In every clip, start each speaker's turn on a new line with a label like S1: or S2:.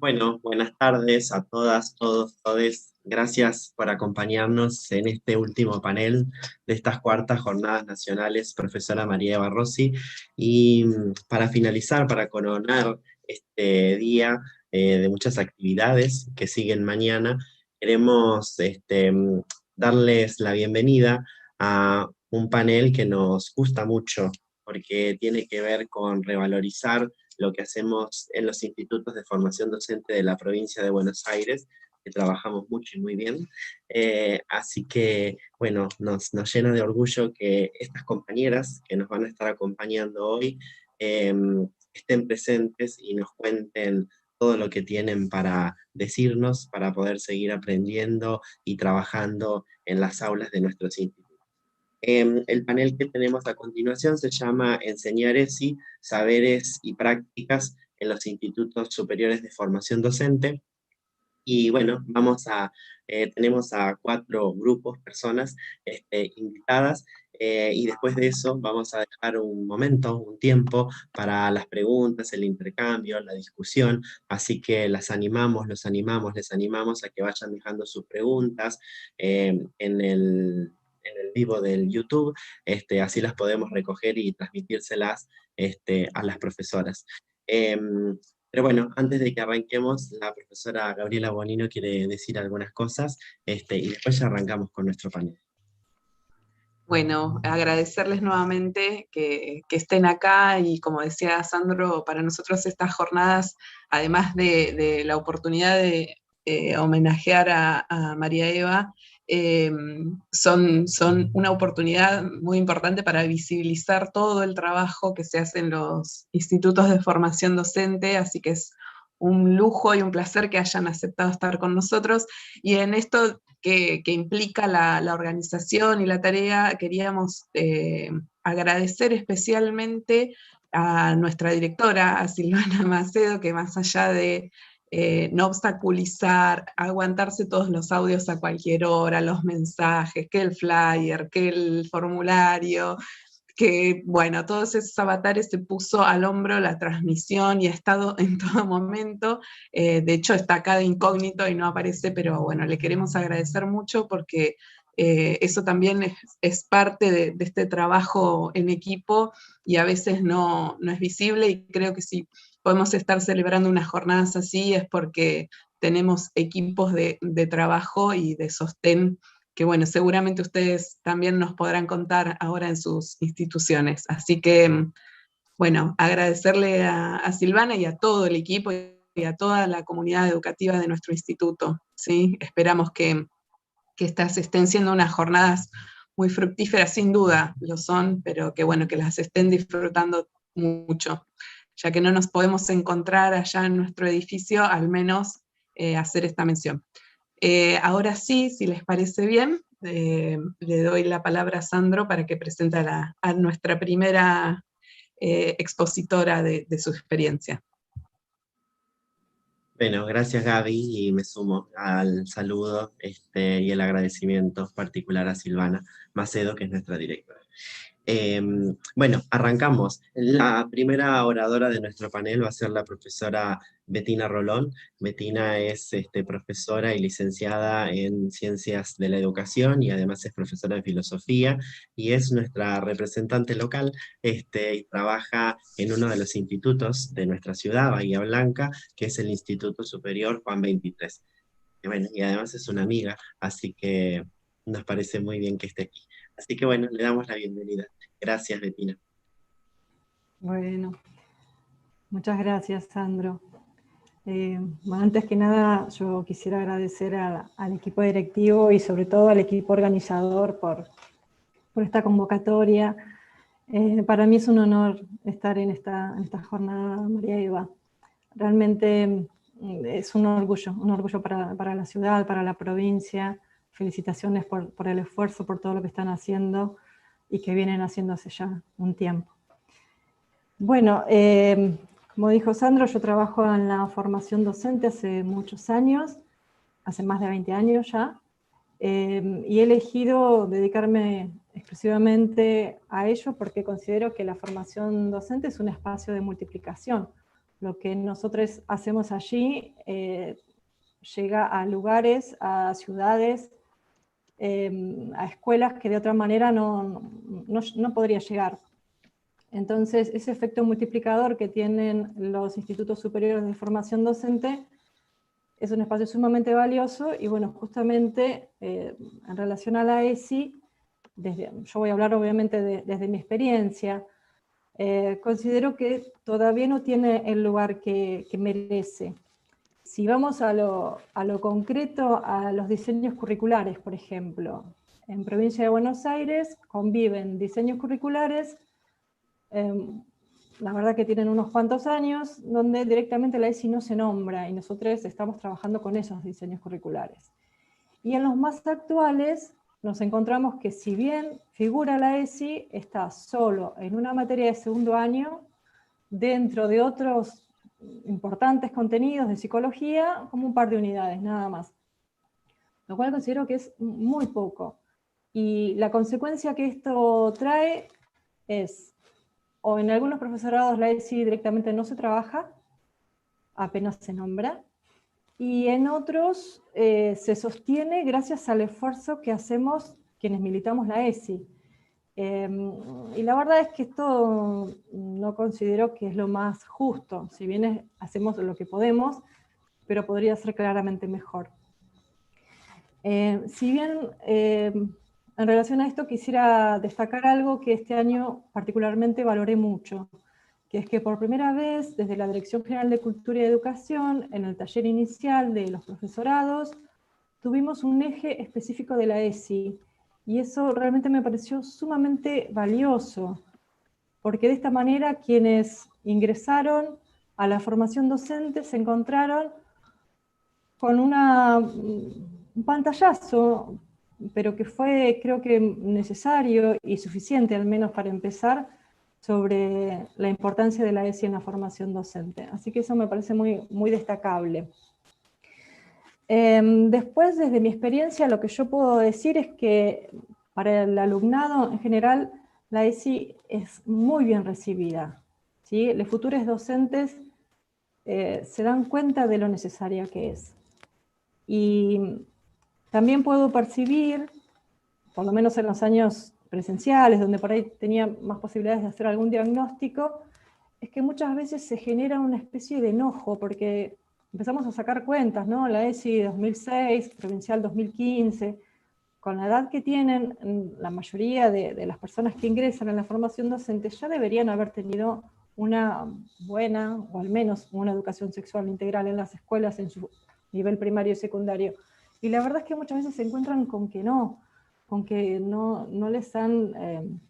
S1: Bueno, buenas tardes a todas, todos, todes. Gracias por acompañarnos en este último panel de estas cuartas jornadas nacionales, profesora María Eva Rossi. Y para finalizar, para coronar este día de muchas actividades que siguen mañana, queremos darles la bienvenida a un panel que nos gusta mucho porque tiene que ver con revalorizar lo que hacemos en los institutos de formación docente de la provincia de Buenos Aires, que trabajamos mucho y muy bien. Así que, bueno, nos llena de orgullo que estas compañeras que nos van a estar acompañando hoy eh, estén presentes y nos cuenten todo lo que tienen para decirnos, para poder seguir aprendiendo y trabajando en las aulas de nuestros institutos. El panel que tenemos a continuación se llama Enseñar ESI, Saberes y Prácticas en los Institutos Superiores de Formación Docente. Y bueno, tenemos a cuatro grupos, personas invitadas, y después de eso vamos a dejar un momento, un tiempo para las preguntas, el intercambio, la discusión. Así que las animamos, los animamos, les animamos a que vayan dejando sus preguntas en el vivo del YouTube. Así las podemos recoger y transmitírselas a las profesoras. Pero bueno, antes de que arranquemos, la profesora Gabriela Bonino quiere decir algunas cosas, y después ya arrancamos con nuestro panel.
S2: Bueno, agradecerles nuevamente que estén acá y como decía Sandro, para nosotros estas jornadas, además de la oportunidad de homenajear a María Eva, son una oportunidad muy importante para visibilizar todo el trabajo que se hace en los institutos de formación docente, así que es un lujo y un placer que hayan aceptado estar con nosotros. Y en esto que implica la organización y la tarea, queríamos agradecer especialmente a nuestra directora, a Silvana Macedo, que más allá de no obstaculizar, aguantarse todos los audios a cualquier hora, los mensajes, que el flyer, que el formulario, que bueno, todos esos avatares se puso al hombro la transmisión y ha estado en todo momento. De hecho está acá de incógnito y no aparece, pero bueno, le queremos agradecer mucho porque eso también es parte de este trabajo en equipo y a veces no es visible, y creo que si podemos estar celebrando unas jornadas así es porque tenemos equipos de trabajo y de sostén que bueno, seguramente ustedes también nos podrán contar ahora en sus instituciones. Así que, bueno, agradecerle a Silvana y a todo el equipo y a toda la comunidad educativa de nuestro instituto, ¿sí? Esperamos que estas estén siendo unas jornadas muy fructíferas, sin duda lo son, pero que bueno, que las estén disfrutando mucho. Ya que no nos podemos encontrar allá en nuestro edificio, al menos hacer esta mención. Ahora sí, si les parece bien, le doy la palabra a Sandro para que presente a nuestra primera expositora de su experiencia.
S1: Bueno, gracias Gaby, y me sumo al saludo y el agradecimiento particular a Silvana Macedo, que es nuestra directora. Bueno, arrancamos. La primera oradora de nuestro panel va a ser la profesora Bettina Rolón. Bettina es profesora y licenciada en Ciencias de la Educación y además es profesora de Filosofía y es nuestra representante local, y trabaja en uno de los institutos de nuestra ciudad, Bahía Blanca, que es el Instituto Superior Juan 23. Y bueno, y además es una amiga, así que nos parece muy bien que esté aquí. Así que bueno, le damos la bienvenida. Gracias, Bettina.
S3: Bueno, muchas gracias, Sandro. Bueno, antes que nada, yo quisiera agradecer al equipo directivo y sobre todo al equipo organizador por esta convocatoria. Para mí es un honor estar en esta jornada, María Eva. Realmente es un orgullo para la ciudad, para la provincia. Felicitaciones por el esfuerzo, por todo lo que están haciendo y que vienen haciendo hace ya un tiempo. Bueno, como dijo Sandro, yo trabajo en la formación docente hace muchos años, hace más de 20 años ya, y he elegido dedicarme exclusivamente a ello porque considero que la formación docente es un espacio de multiplicación, Lo que nosotros hacemos allí llega a lugares, a ciudades, a escuelas que de otra manera no podría llegar. Entonces, ese efecto multiplicador que tienen los institutos superiores de formación docente es un espacio sumamente valioso, y bueno, justamente en relación a la ESI, yo voy a hablar obviamente desde mi experiencia, considero que todavía no tiene el lugar que merece. Si vamos a lo concreto, a los diseños curriculares, por ejemplo, en Provincia de Buenos Aires conviven diseños curriculares, la verdad que tienen unos cuantos años, donde directamente la ESI no se nombra, y nosotros estamos trabajando con esos diseños curriculares. Y en los más actuales nos encontramos que, si bien figura la ESI, está solo en una materia de segundo año, dentro de otros importantes contenidos de psicología, como un par de unidades, nada más. Lo cual considero que es muy poco. Y la consecuencia que esto trae es, o en algunos profesorados la ESI directamente no se trabaja, apenas se nombra, y en otros se sostiene gracias al esfuerzo que hacemos quienes militamos la ESI. Y la verdad es que esto no considero que es lo más justo, si bien hacemos lo que podemos, pero podría ser claramente mejor. Si bien en relación a esto quisiera destacar algo que este año particularmente valoré mucho, que es que por primera vez desde la Dirección General de Cultura y Educación, en el taller inicial de los profesorados, tuvimos un eje específico de la ESI, y eso realmente me pareció sumamente valioso, porque de esta manera quienes ingresaron a la formación docente se encontraron con un pantallazo, pero que fue, creo que, necesario y suficiente, al menos para empezar, sobre la importancia de la ESI en la formación docente. Así que eso me parece muy, muy destacable. Después, desde mi experiencia, lo que yo puedo decir es que para el alumnado en general, la ESI es muy bien recibida, ¿sí? Los futuros docentes se dan cuenta de lo necesaria que es. Y también puedo percibir, por lo menos en los años presenciales, donde por ahí tenía más posibilidades de hacer algún diagnóstico, es que muchas veces se genera una especie de enojo, porque empezamos a sacar cuentas, ¿no? La ESI 2006, provincial 2015, con la edad que tienen, la mayoría de las personas que ingresan en la formación docente ya deberían haber tenido una buena, o al menos una educación sexual integral en las escuelas en su nivel primario y secundario. Y la verdad es que muchas veces se encuentran con que no les han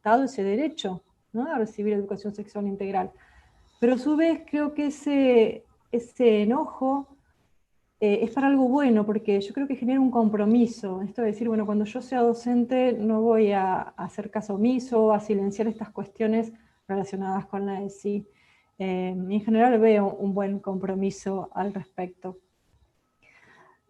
S3: dado ese derecho, ¿no?, a recibir educación sexual integral. Pero a su vez creo que ese enojo es para algo bueno, porque yo creo que genera un compromiso. Esto de decir, bueno, cuando yo sea docente no voy a hacer caso omiso, a silenciar estas cuestiones relacionadas con la ESI. En general veo un buen compromiso al respecto.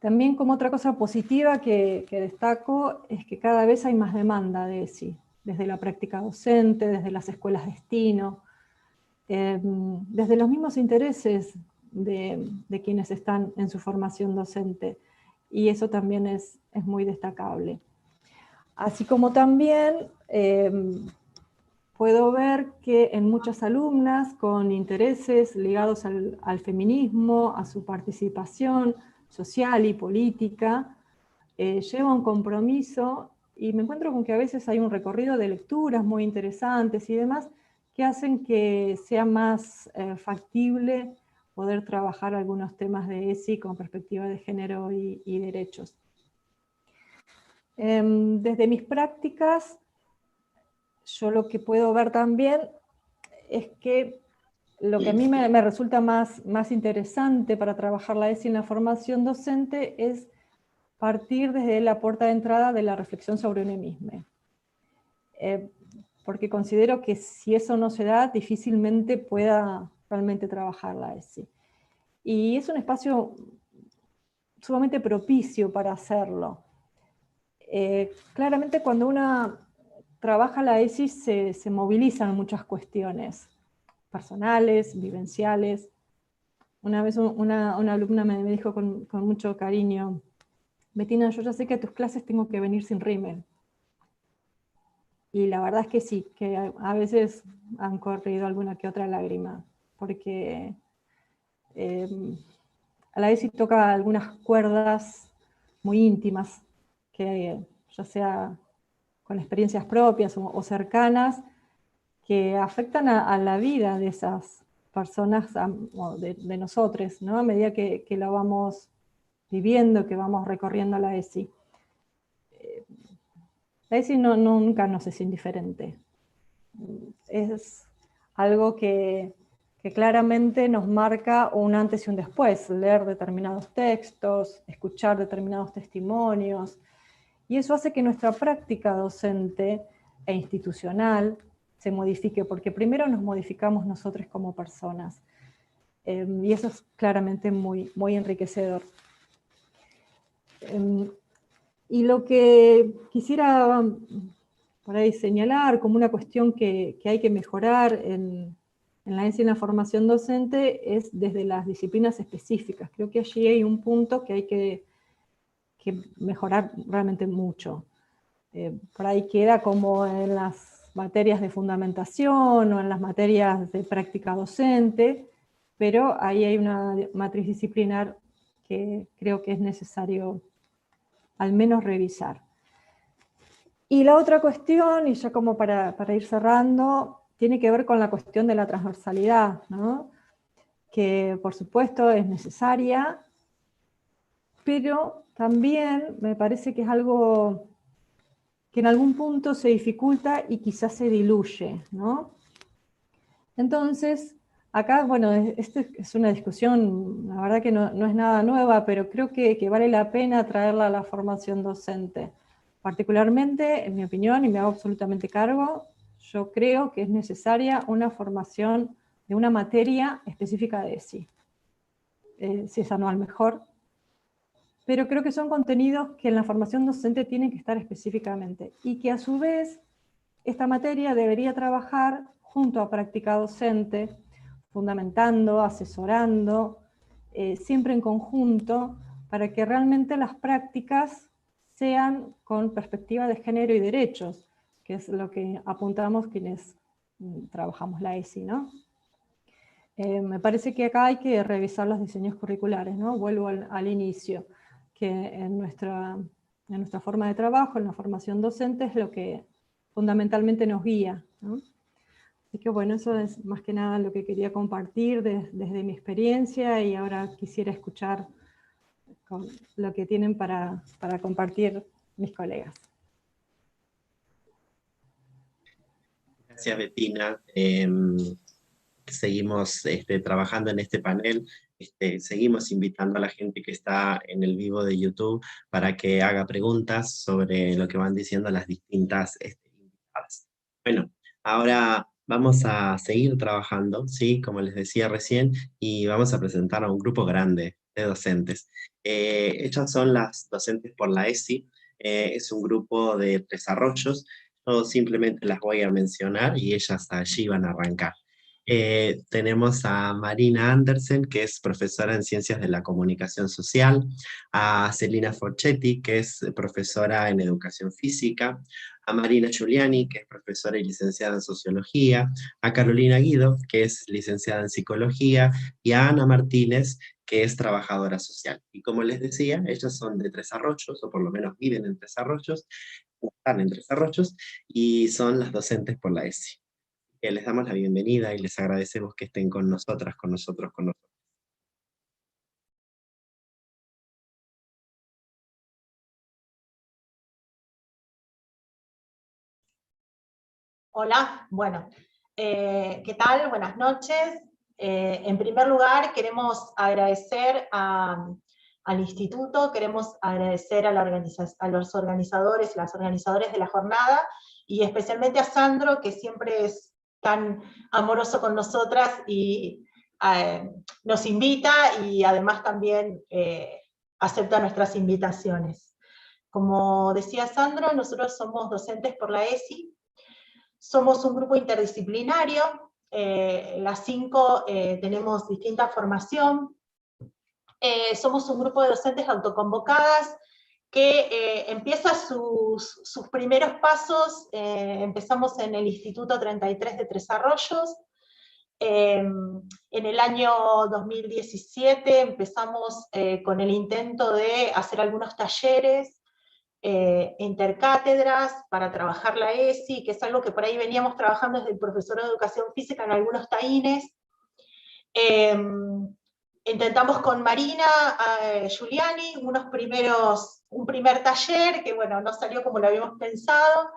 S3: También, como otra cosa positiva que destaco, es que cada vez hay más demanda de ESI, desde la práctica docente, desde las escuelas destino, desde los mismos intereses de quienes están en su formación docente, y eso también es muy destacable. Así como también puedo ver que en muchas alumnas con intereses ligados al feminismo, a su participación social y política, lleva un compromiso, y me encuentro con que a veces hay un recorrido de lecturas muy interesantes y demás, que hacen que sea más factible poder trabajar algunos temas de ESI con perspectiva de género y derechos. Desde mis prácticas, yo lo que puedo ver también es que lo que a mí me resulta más interesante para trabajar la ESI en la formación docente es partir desde la puerta de entrada de la reflexión sobre uno mismo. Porque considero que si eso no se da, difícilmente pueda realmente trabajar la ESI. Y es un espacio sumamente propicio para hacerlo. Claramente cuando uno trabaja la ESI se movilizan muchas cuestiones. personales, vivenciales. Una vez una alumna me dijo con mucho cariño: Betina, yo ya sé que a tus clases tengo que venir sin rímel. Y la verdad es que sí, que a veces han corrido alguna que otra lágrima, porque a la vez sí toca algunas cuerdas muy íntimas, que ya sea con experiencias propias o cercanas, que afectan a la vida de esas personas, o de nosotros, ¿no? A medida que lo vamos viviendo, que vamos recorriendo la ESI. La ESI nunca nos es indiferente. Es algo que claramente nos marca un antes y un después, leer determinados textos, escuchar determinados testimonios, y eso hace que nuestra práctica docente e institucional se modifique, porque primero nos modificamos nosotros como personas, y eso es claramente muy, muy enriquecedor. Y lo que quisiera por ahí señalar como una cuestión que hay que mejorar en la ESI, en la formación docente, es desde las disciplinas específicas. Creo que allí hay un punto que hay que mejorar realmente mucho. Por ahí queda como en las materias de fundamentación o en las materias de práctica docente, pero ahí hay una matriz disciplinar que creo que es necesario al menos revisar. Y la otra cuestión, y ya como para ir cerrando, tiene que ver con la cuestión de la transversalidad, ¿no? Que por supuesto es necesaria, pero también me parece que es algo que en algún punto se dificulta y quizás se diluye, ¿no? Entonces, acá, bueno, esta es una discusión, la verdad que no es nada nueva, pero creo que vale la pena traerla a la formación docente. Particularmente, en mi opinión, y me hago absolutamente cargo, yo creo que es necesaria una formación de una materia específica de ESI. Si es anual, mejor. Pero creo que son contenidos que en la formación docente tienen que estar específicamente, y que a su vez esta materia debería trabajar junto a práctica docente, fundamentando, asesorando, siempre en conjunto, para que realmente las prácticas sean con perspectiva de género y derechos, que es lo que apuntamos quienes trabajamos la ESI, ¿no? Me parece que acá hay que revisar los diseños curriculares, ¿no? Vuelvo al inicio, que en nuestra forma de trabajo, en la formación docente, es lo que fundamentalmente nos guía, ¿no? Así que bueno, eso es más que nada lo que quería compartir desde mi experiencia, y ahora quisiera escuchar lo que tienen para compartir mis colegas.
S1: Gracias, Betina. Seguimos trabajando en este panel. Seguimos invitando a la gente que está en el vivo de YouTube para que haga preguntas sobre lo que van diciendo las distintas invitadas. Bueno, ahora vamos a seguir trabajando, ¿sí? Como les decía recién, y vamos a presentar a un grupo grande de docentes. Ellas son las docentes por la ESI. Es un grupo de 3 arroyos. Yo simplemente las voy a mencionar y ellas allí van a arrancar. Tenemos a Marina Andersen, que es profesora en Ciencias de la Comunicación Social, a Celina Forchetti, que es profesora en Educación Física, a Marina Giuliani, que es profesora y licenciada en Sociología, a Carolina Guido, que es licenciada en Psicología, y a Ana Martínez, que es trabajadora social. Y como les decía, ellas son de 3 Arroyos, o por lo menos viven en 3 Arroyos, están en 3 Arroyos, y son las docentes por la ESI. Les damos la bienvenida y les agradecemos que estén con nosotras, con nosotros.
S4: Hola, bueno, ¿qué tal? Buenas noches. En primer lugar, queremos agradecer al instituto, queremos agradecer a los organizadores, las organizadoras de la jornada, y especialmente a Sandro, que siempre es tan amoroso con nosotras y nos invita, y además también acepta nuestras invitaciones. Como decía Sandro, nosotros somos docentes por la ESI. Somos un grupo interdisciplinario las 5 tenemos distinta formación. Somos un grupo de docentes autoconvocadas que empieza sus primeros pasos. Empezamos en el Instituto 33 de Tres Arroyos. En el año 2017 empezamos con el intento de hacer algunos talleres, intercátedras para trabajar la ESI, que es algo que por ahí veníamos trabajando desde el profesorado de educación física en algunos taínes. Intentamos con Marina Giuliani un primer taller que bueno, no salió como lo habíamos pensado,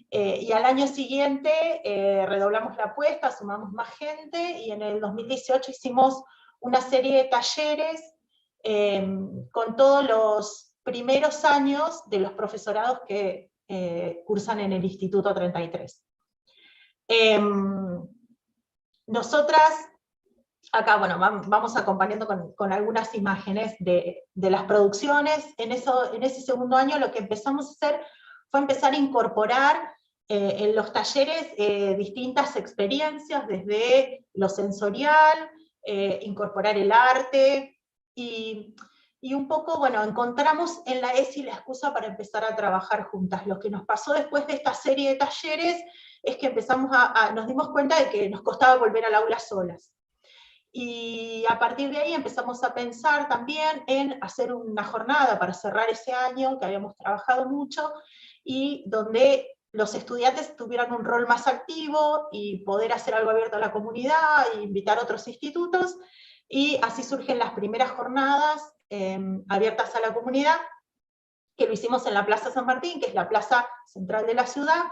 S4: y al año siguiente redoblamos la apuesta, sumamos más gente, y en el 2018 hicimos una serie de talleres con todos los primeros años de los profesorados que cursan en el Instituto 33. Nosotras, acá, bueno, vamos acompañando con algunas imágenes de las producciones. En ese segundo año lo que empezamos a hacer fue empezar a incorporar en los talleres distintas experiencias, desde lo sensorial, incorporar el arte, y un poco, bueno, encontramos en la ESI la excusa para empezar a trabajar juntas. Lo que nos pasó después de esta serie de talleres es que nos dimos cuenta de que nos costaba volver al aula solas. Y a partir de ahí empezamos a pensar también en hacer una jornada para cerrar ese año, que habíamos trabajado mucho, y donde los estudiantes tuvieran un rol más activo, y poder hacer algo abierto a la comunidad, e invitar a otros institutos, y así surgen las primeras jornadas abiertas a la comunidad, que lo hicimos en la Plaza San Martín, que es la plaza central de la ciudad,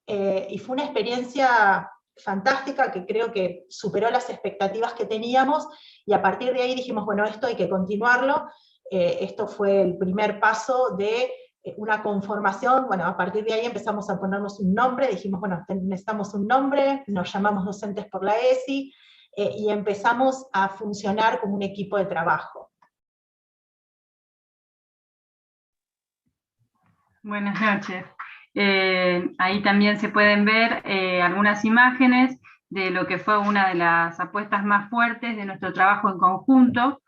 S4: y fue una experiencia fantástica que creo que superó las expectativas que teníamos, y a partir de ahí dijimos, bueno, esto hay que continuarlo. Esto fue el primer paso de una conformación. Bueno, a partir de ahí empezamos a ponernos un nombre, dijimos, bueno, necesitamos un nombre, nos llamamos Docentes por la ESI, y empezamos a funcionar como un equipo de trabajo.
S5: Buenas noches. Ahí también se pueden ver algunas imágenes de lo que fue una de las apuestas más fuertes de nuestro trabajo en conjunto,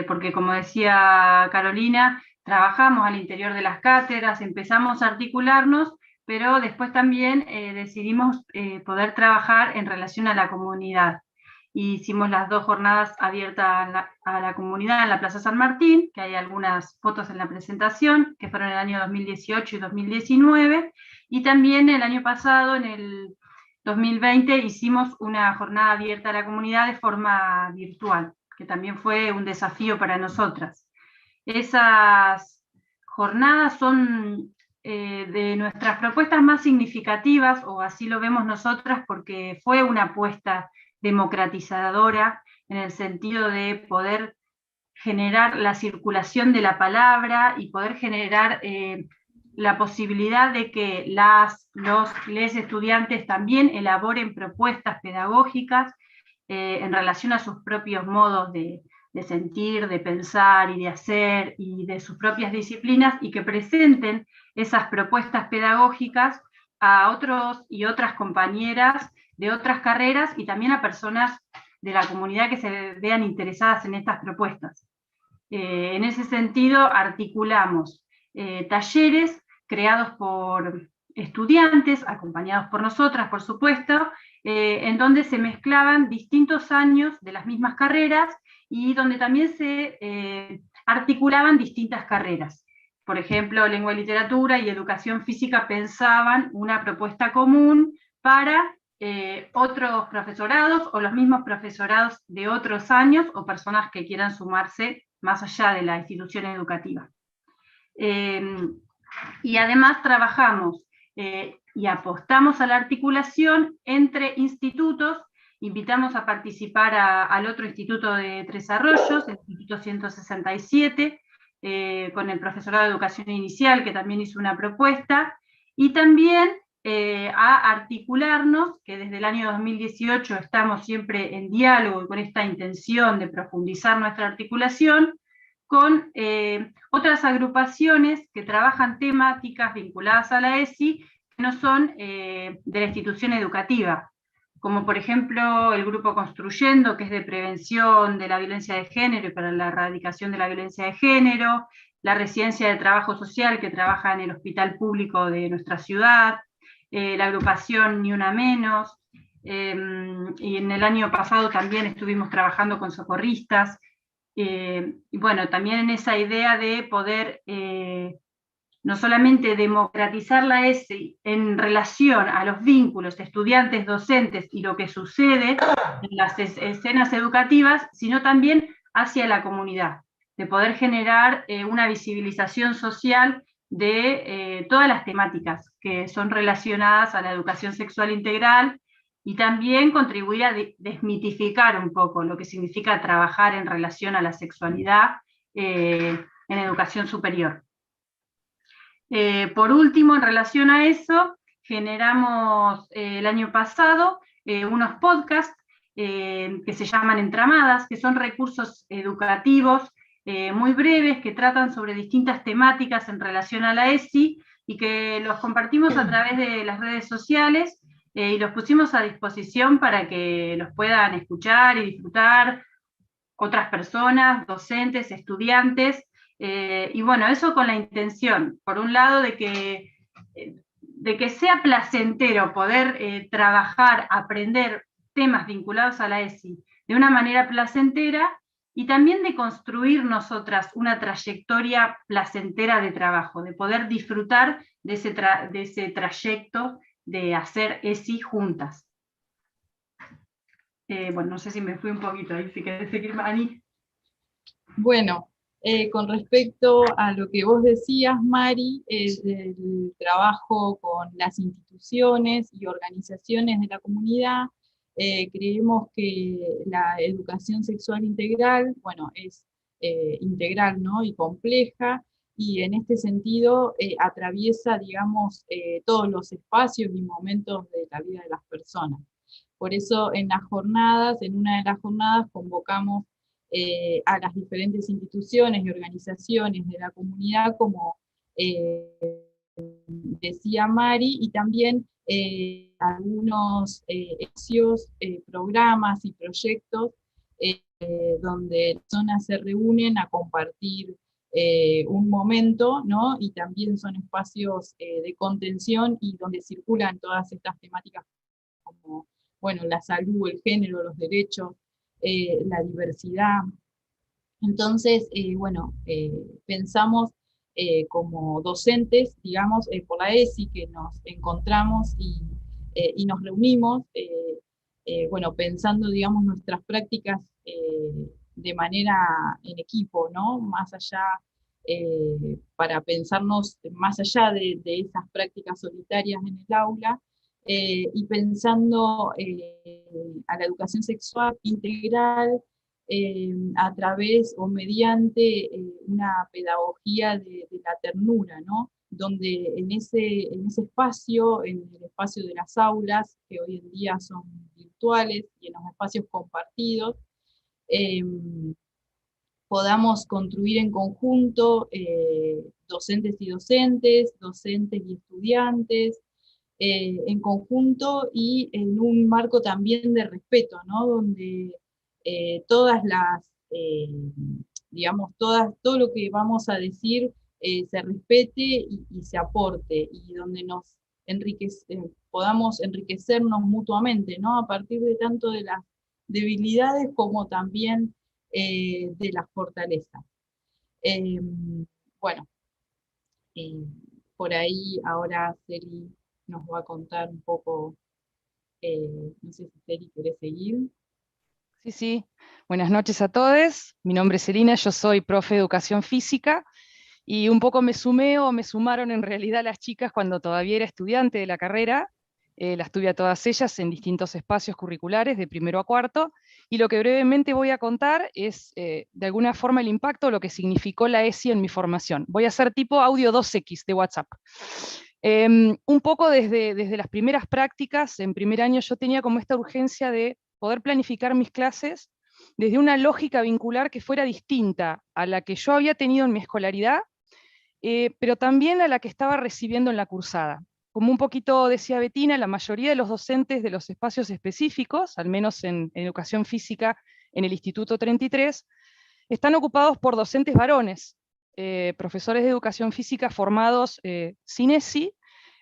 S5: porque como decía Carolina, trabajamos al interior de las cátedras, empezamos a articularnos, pero después también decidimos poder trabajar en relación a la comunidad. Hicimos las 2 jornadas abiertas a la comunidad en la Plaza San Martín, que hay algunas fotos en la presentación, que fueron en el año 2018 y 2019, y también el año pasado, en el 2020, hicimos una jornada abierta a la comunidad de forma virtual, que también fue un desafío para nosotras. Esas jornadas son de nuestras propuestas más significativas, o así lo vemos nosotras, porque fue una apuesta democratizadora en el sentido de poder generar la circulación de la palabra y poder generar la posibilidad de que les estudiantes también elaboren propuestas pedagógicas en relación a sus propios modos de sentir, de pensar y de hacer, y de sus propias disciplinas, y que presenten esas propuestas pedagógicas a otros y otras compañeras de otras carreras, y también a personas de la comunidad que se vean interesadas en estas propuestas. En ese sentido, articulamos talleres creados por estudiantes, acompañados por nosotras, por supuesto, en donde se mezclaban distintos años de las mismas carreras, y donde también se articulaban distintas carreras. Por ejemplo, lengua y literatura y educación física pensaban una propuesta común para otros profesorados, o los mismos profesorados de otros años, o personas que quieran sumarse más allá de la institución educativa. Y además trabajamos y apostamos a la articulación entre institutos. Invitamos a participar al otro instituto de Tres Arroyos, el Instituto 167, con el profesorado de educación inicial, que también hizo una propuesta, y también a articularnos, que desde el año 2018 estamos siempre en diálogo y con esta intención de profundizar nuestra articulación, con otras agrupaciones que trabajan temáticas vinculadas a la ESI, que no son de la institución educativa. como por ejemplo el grupo Construyendo, que es de prevención de la violencia de género y para la erradicación de la violencia de género, la Residencia de Trabajo Social, que trabaja en el hospital público de nuestra ciudad, la agrupación Ni Una Menos, y en el año pasado también estuvimos trabajando con socorristas, y bueno, también en esa idea de poder no solamente democratizar la ESI en relación a los vínculos estudiantes, docentes y lo que sucede en las escenas educativas, sino también hacia la comunidad, de poder generar una visibilización social de todas las temáticas que son relacionadas a la educación sexual integral, y también contribuir a desmitificar un poco lo que significa trabajar en relación a la sexualidad en educación superior. Por último, en relación a eso, generamos el año pasado unos podcasts que se llaman Entramadas, que son recursos educativos muy breves que tratan sobre distintas temáticas en relación a la ESI, y que los compartimos a través de las redes sociales y los pusimos a disposición para que los puedan escuchar y disfrutar otras personas, docentes, estudiantes. Y bueno, eso con la intención, por un lado, de que sea placentero poder trabajar, aprender temas vinculados a la ESI de una manera placentera, y también de construir nosotras una trayectoria placentera de trabajo, de poder disfrutar de ese trayecto de hacer ESI juntas. Bueno, no sé si me fui un poquito ahí, si querés seguir, Mari.
S6: Bueno, con respecto a lo que vos decías, Mari, del trabajo con las instituciones y organizaciones de la comunidad, creemos que la educación sexual integral, bueno, es integral, ¿no?, y compleja, y en este sentido atraviesa, digamos, todos los espacios y momentos de la vida de las personas. Por eso en una de las jornadas convocamos a las diferentes instituciones y organizaciones de la comunidad, como decía Mari, y también algunos programas y proyectos donde personas se reúnen a compartir un momento, ¿no? Y también son espacios de contención y donde circulan todas estas temáticas como, bueno, la salud, el género, los derechos, la diversidad. Entonces, bueno, pensamos como docentes, digamos, por la ESI, que nos encontramos y nos reunimos, bueno, pensando, digamos, nuestras prácticas de manera en equipo, ¿no? Más allá, para pensarnos más allá de esas prácticas solitarias en el aula, y pensando a la educación sexual integral a través o mediante una pedagogía de la ternura, ¿no? Donde en ese espacio, en el espacio de las aulas, que hoy en día son virtuales, y en los espacios compartidos, podamos construir en conjunto docentes y docentes, docentes y estudiantes, en conjunto y en un marco también de respeto, ¿no? Donde todas las, digamos, todo lo que vamos a decir se respete y se aporte, y donde nos podamos enriquecernos mutuamente, ¿no? A partir de tanto de las debilidades como también de las fortalezas. Bueno, por ahí ahora Celi nos va a contar un poco, no sé si Celi quiere seguir.
S7: Sí, sí. Buenas noches a todos. Mi nombre es Elina, yo soy profe de educación física, y un poco me sumé, o me sumaron en realidad las chicas cuando todavía era estudiante de la carrera. Las tuve a todas ellas en distintos espacios curriculares de primero a cuarto, y lo que brevemente voy a contar es de alguna forma el impacto, lo que significó la ESI en mi formación. Voy a hacer tipo audio 2X de WhatsApp. Un poco desde las primeras prácticas, en primer año yo tenía como esta urgencia de poder planificar mis clases desde una lógica vincular que fuera distinta a la que yo había tenido en mi escolaridad, pero también a la que estaba recibiendo en la cursada. como un poquito decía Bettina, la mayoría de los docentes de los espacios específicos, al menos en educación física en el Instituto 33, están ocupados por docentes varones, profesores de educación física formados sin ESI,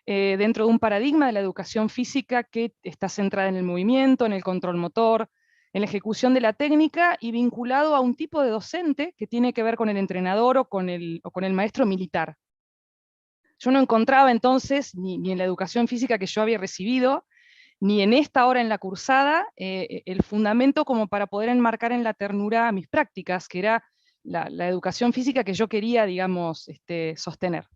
S7: dentro de un paradigma de la educación física que está centrada en el movimiento, en el control motor, en la ejecución de la técnica y vinculado a un tipo de docente que tiene que ver con el entrenador o con el maestro militar. Yo no encontraba entonces, ni en la educación física que yo había recibido, ni en esta hora en la cursada, el fundamento como para poder enmarcar en la ternura mis prácticas, que era la educación física que yo quería, digamos, sostener.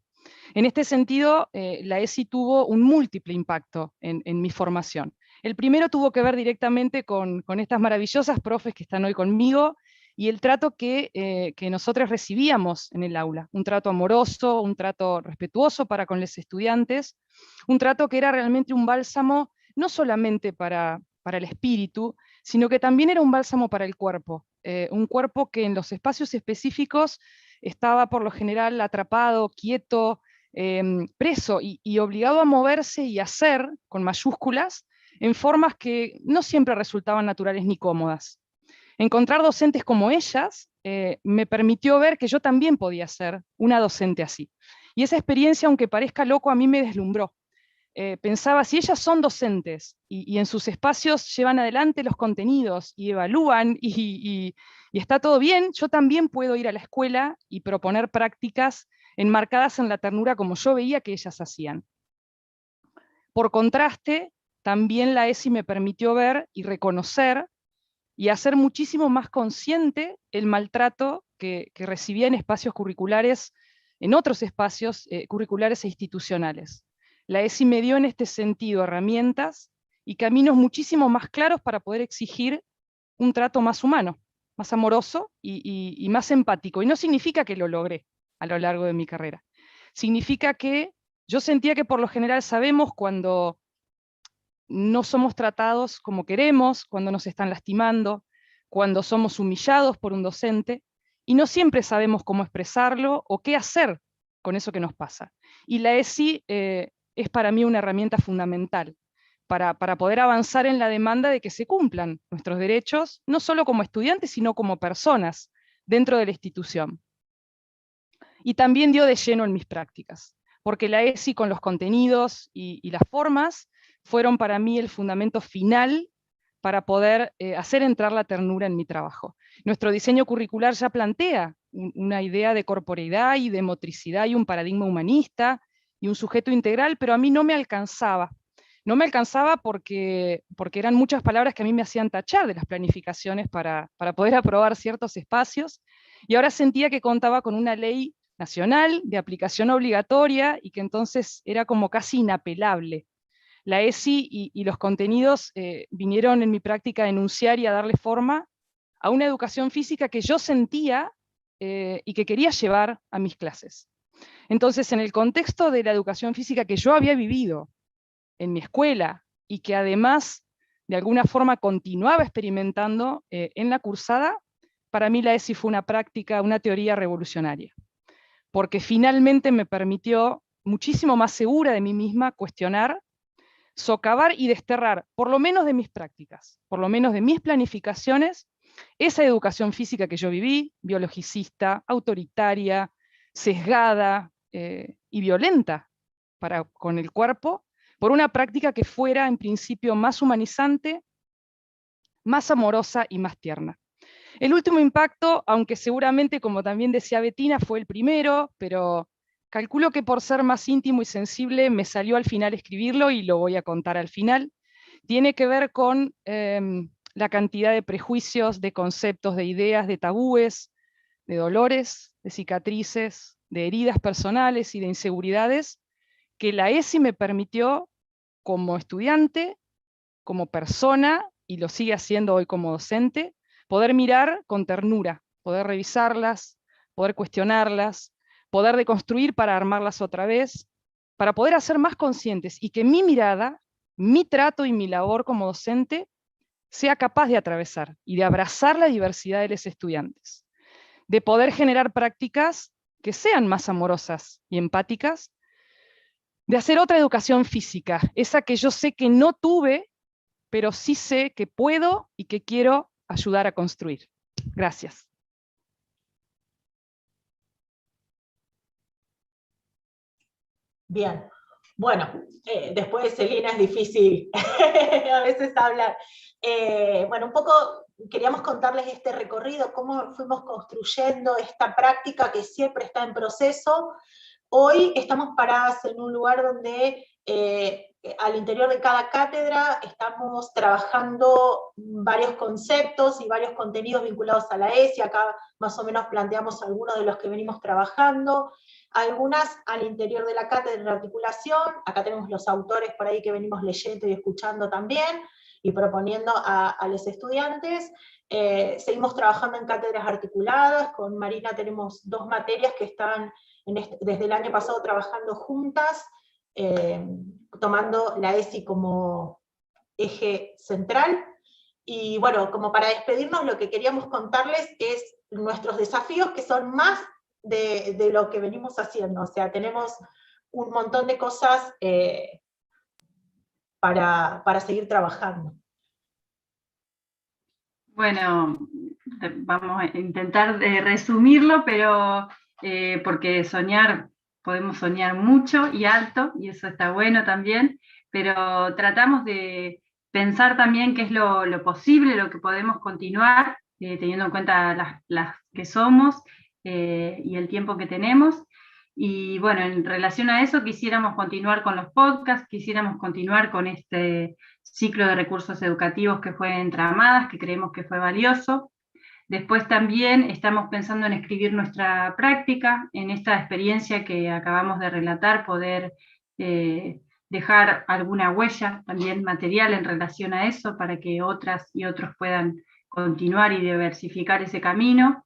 S7: En este sentido, la ESI tuvo un múltiple impacto en mi formación. El primero tuvo que ver directamente con estas maravillosas profes que están hoy conmigo, y el trato que nosotros recibíamos en el aula, un trato amoroso, un trato respetuoso para con los estudiantes, un trato que era realmente un bálsamo, no solamente para el espíritu, sino que también era un bálsamo para el cuerpo, un cuerpo que en los espacios específicos estaba por lo general atrapado, quieto, preso y obligado a moverse y hacer, con mayúsculas, en formas que no siempre resultaban naturales ni cómodas. Encontrar docentes como ellas me permitió ver que yo también podía ser una docente así. Y esa experiencia, aunque parezca loco, a mí me deslumbró. Pensaba, si ellas son docentes y en sus espacios llevan adelante los contenidos y evalúan y está todo bien, yo también puedo ir a la escuela y proponer prácticas enmarcadas en la ternura como yo veía que ellas hacían. Por contraste, también la ESI me permitió ver y reconocer y hacer muchísimo más consciente el maltrato que recibía en espacios curriculares, en otros espacios curriculares e institucionales. La ESI me dio en este sentido herramientas y caminos muchísimo más claros para poder exigir un trato más humano, más amoroso y más empático. Y no significa que lo logré a lo largo de mi carrera. Significa que yo sentía que por lo general sabemos cuando no somos tratados como queremos, cuando nos están lastimando, cuando somos humillados por un docente, y no siempre sabemos cómo expresarlo o qué hacer con eso que nos pasa. Y la ESI es para mí una herramienta fundamental para poder avanzar en la demanda de que se cumplan nuestros derechos, no solo como estudiantes, sino como personas dentro de la institución. Y también dio de lleno en mis prácticas, porque la ESI con los contenidos y las formas fueron para mí el fundamento final para poder hacer entrar la ternura en mi trabajo. Nuestro diseño curricular ya plantea una idea de corporeidad y de motricidad y un paradigma humanista y un sujeto integral, pero a mí no me alcanzaba. No me alcanzaba porque eran muchas palabras que a mí me hacían tachar de las planificaciones para poder aprobar ciertos espacios, y ahora sentía que contaba con una ley nacional de aplicación obligatoria y que entonces era como casi inapelable. La ESI y los contenidos vinieron en mi práctica a enunciar y a darle forma a una educación física que yo sentía y que quería llevar a mis clases. Entonces, en el contexto de la educación física que yo había vivido en mi escuela y que además de alguna forma continuaba experimentando en la cursada, para mí la ESI fue una práctica, una teoría revolucionaria, porque finalmente me permitió, muchísimo más segura de mí misma, cuestionar, socavar y desterrar, por lo menos de mis prácticas, por lo menos de mis planificaciones, esa educación física que yo viví, biologicista, autoritaria, sesgada y violenta con el cuerpo, por una práctica que fuera en principio más humanizante, más amorosa y más tierna. El último impacto, aunque seguramente, como también decía Bettina, fue el primero, pero calculo que por ser más íntimo y sensible me salió al final escribirlo y lo voy a contar al final. Tiene que ver con la cantidad de prejuicios, de conceptos, de ideas, de tabúes, de dolores, de cicatrices, de heridas personales y de inseguridades que la ESI me permitió como estudiante, como persona, y lo sigue haciendo hoy como docente, poder mirar con ternura, poder revisarlas, poder cuestionarlas, poder deconstruir para armarlas otra vez, para poder hacer más conscientes y que mi mirada, mi trato y mi labor como docente sea capaz de atravesar y de abrazar la diversidad de los estudiantes, de poder generar prácticas que sean más amorosas y empáticas, de hacer otra educación física, esa que yo sé que no tuve, pero sí sé que puedo y que quiero ayudar a construir. Gracias.
S4: Bien, bueno, después de Celina es difícil a veces hablar. Bueno, un poco queríamos contarles este recorrido, cómo fuimos construyendo esta práctica que siempre está en proceso. Hoy estamos paradas en un lugar donde al interior de cada cátedra estamos trabajando varios conceptos y varios contenidos vinculados a la ESI. Acá más o menos planteamos algunos de los que venimos trabajando. Algunas al interior de la cátedra de articulación, acá tenemos los autores por ahí que venimos leyendo y escuchando también, y proponiendo a los estudiantes. Seguimos trabajando en cátedras articuladas, con Marina tenemos 2 materias que están desde el año pasado trabajando juntas, tomando la ESI como eje central. Y bueno, como para despedirnos, lo que queríamos contarles es nuestros desafíos, que son más de lo que venimos haciendo. O sea, tenemos un montón de cosas para seguir trabajando.
S5: Bueno, vamos a intentar resumirlo, pero porque podemos soñar mucho y alto, y eso está bueno también, pero tratamos de pensar también qué es lo posible, lo que podemos continuar, teniendo en cuenta las que somos y el tiempo que tenemos. Y bueno, en relación a eso quisiéramos continuar con los podcasts, quisiéramos continuar con este ciclo de recursos educativos que fue Entramadas, que creemos que fue valioso. Después también estamos pensando en escribir nuestra práctica, en esta experiencia que acabamos de relatar, poder dejar alguna huella también material en relación a eso, para que otras y otros puedan continuar y diversificar ese camino.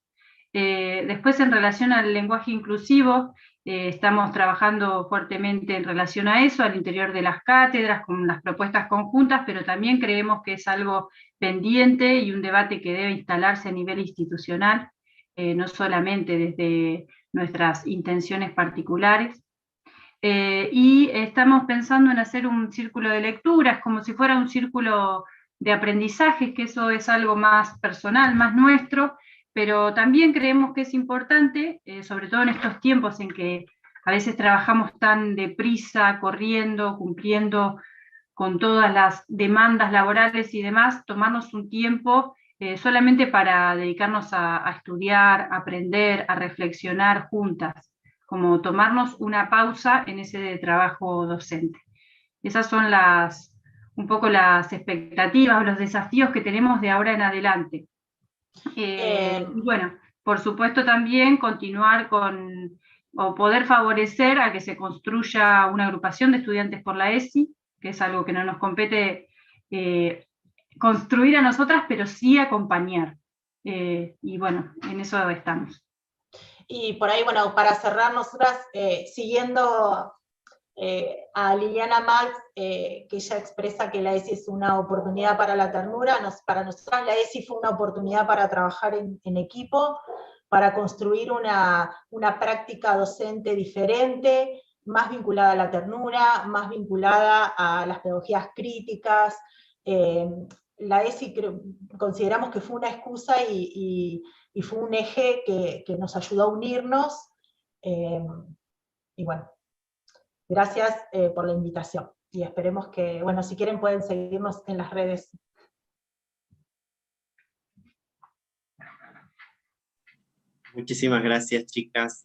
S5: Después, en relación al lenguaje inclusivo, estamos trabajando fuertemente en relación a eso, al interior de las cátedras, con las propuestas conjuntas, pero también creemos que es algo pendiente y un debate que debe instalarse a nivel institucional, no solamente desde nuestras intenciones particulares. Y estamos pensando en hacer un círculo de lecturas, como si fuera un círculo de aprendizajes, que eso es algo más personal, más nuestro, pero también creemos que es importante, sobre todo en estos tiempos en que a veces trabajamos tan deprisa, corriendo, cumpliendo con todas las demandas laborales y demás, tomarnos un tiempo solamente para dedicarnos a estudiar, a aprender, a reflexionar juntas, como tomarnos una pausa en ese trabajo docente. Esas son un poco las expectativas, los desafíos que tenemos de ahora en adelante. Y bueno, por supuesto también continuar o poder favorecer a que se construya una agrupación de estudiantes por la ESI, que es algo que no nos compete construir a nosotras, pero sí acompañar. Y bueno, en eso estamos.
S4: Y por ahí, bueno, para cerrar, nosotras, siguiendo a Liliana Maltz, que ella expresa que la ESI es una oportunidad para la ternura, para nosotras la ESI fue una oportunidad para trabajar en equipo, para construir una práctica docente diferente, más vinculada a la ternura, más vinculada a las pedagogías críticas. La ESI consideramos que fue una excusa y fue un eje que nos ayudó a unirnos, y bueno, gracias por la invitación, y esperemos que, bueno, si quieren pueden seguirnos en las redes.
S1: Muchísimas gracias, chicas.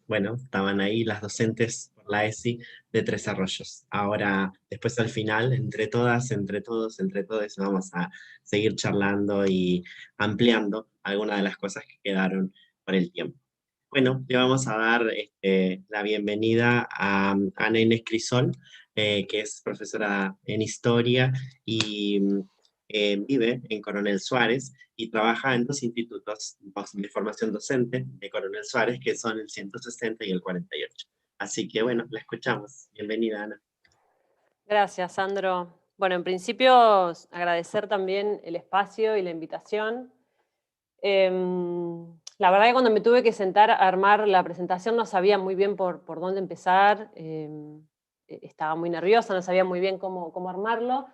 S1: Bueno, estaban ahí las docentes por la ESI de Tres Arroyos. Ahora, después al final, entre todas, entre todos, entre todos, vamos a seguir charlando y ampliando algunas de las cosas que quedaron por el tiempo. Bueno, le vamos a dar la bienvenida a Ana Inés Crisol, que es profesora en Historia y vive en Coronel Suárez y trabaja en 2 institutos de formación docente de Coronel Suárez, que son el 160 y el 48. Así que bueno, la escuchamos. Bienvenida, Ana.
S8: Gracias, Sandro. Bueno, en principio agradecer también el espacio y la invitación. La verdad que cuando me tuve que sentar a armar la presentación no sabía muy bien por dónde empezar. estaba muy nerviosa, no sabía muy bien cómo armarlo,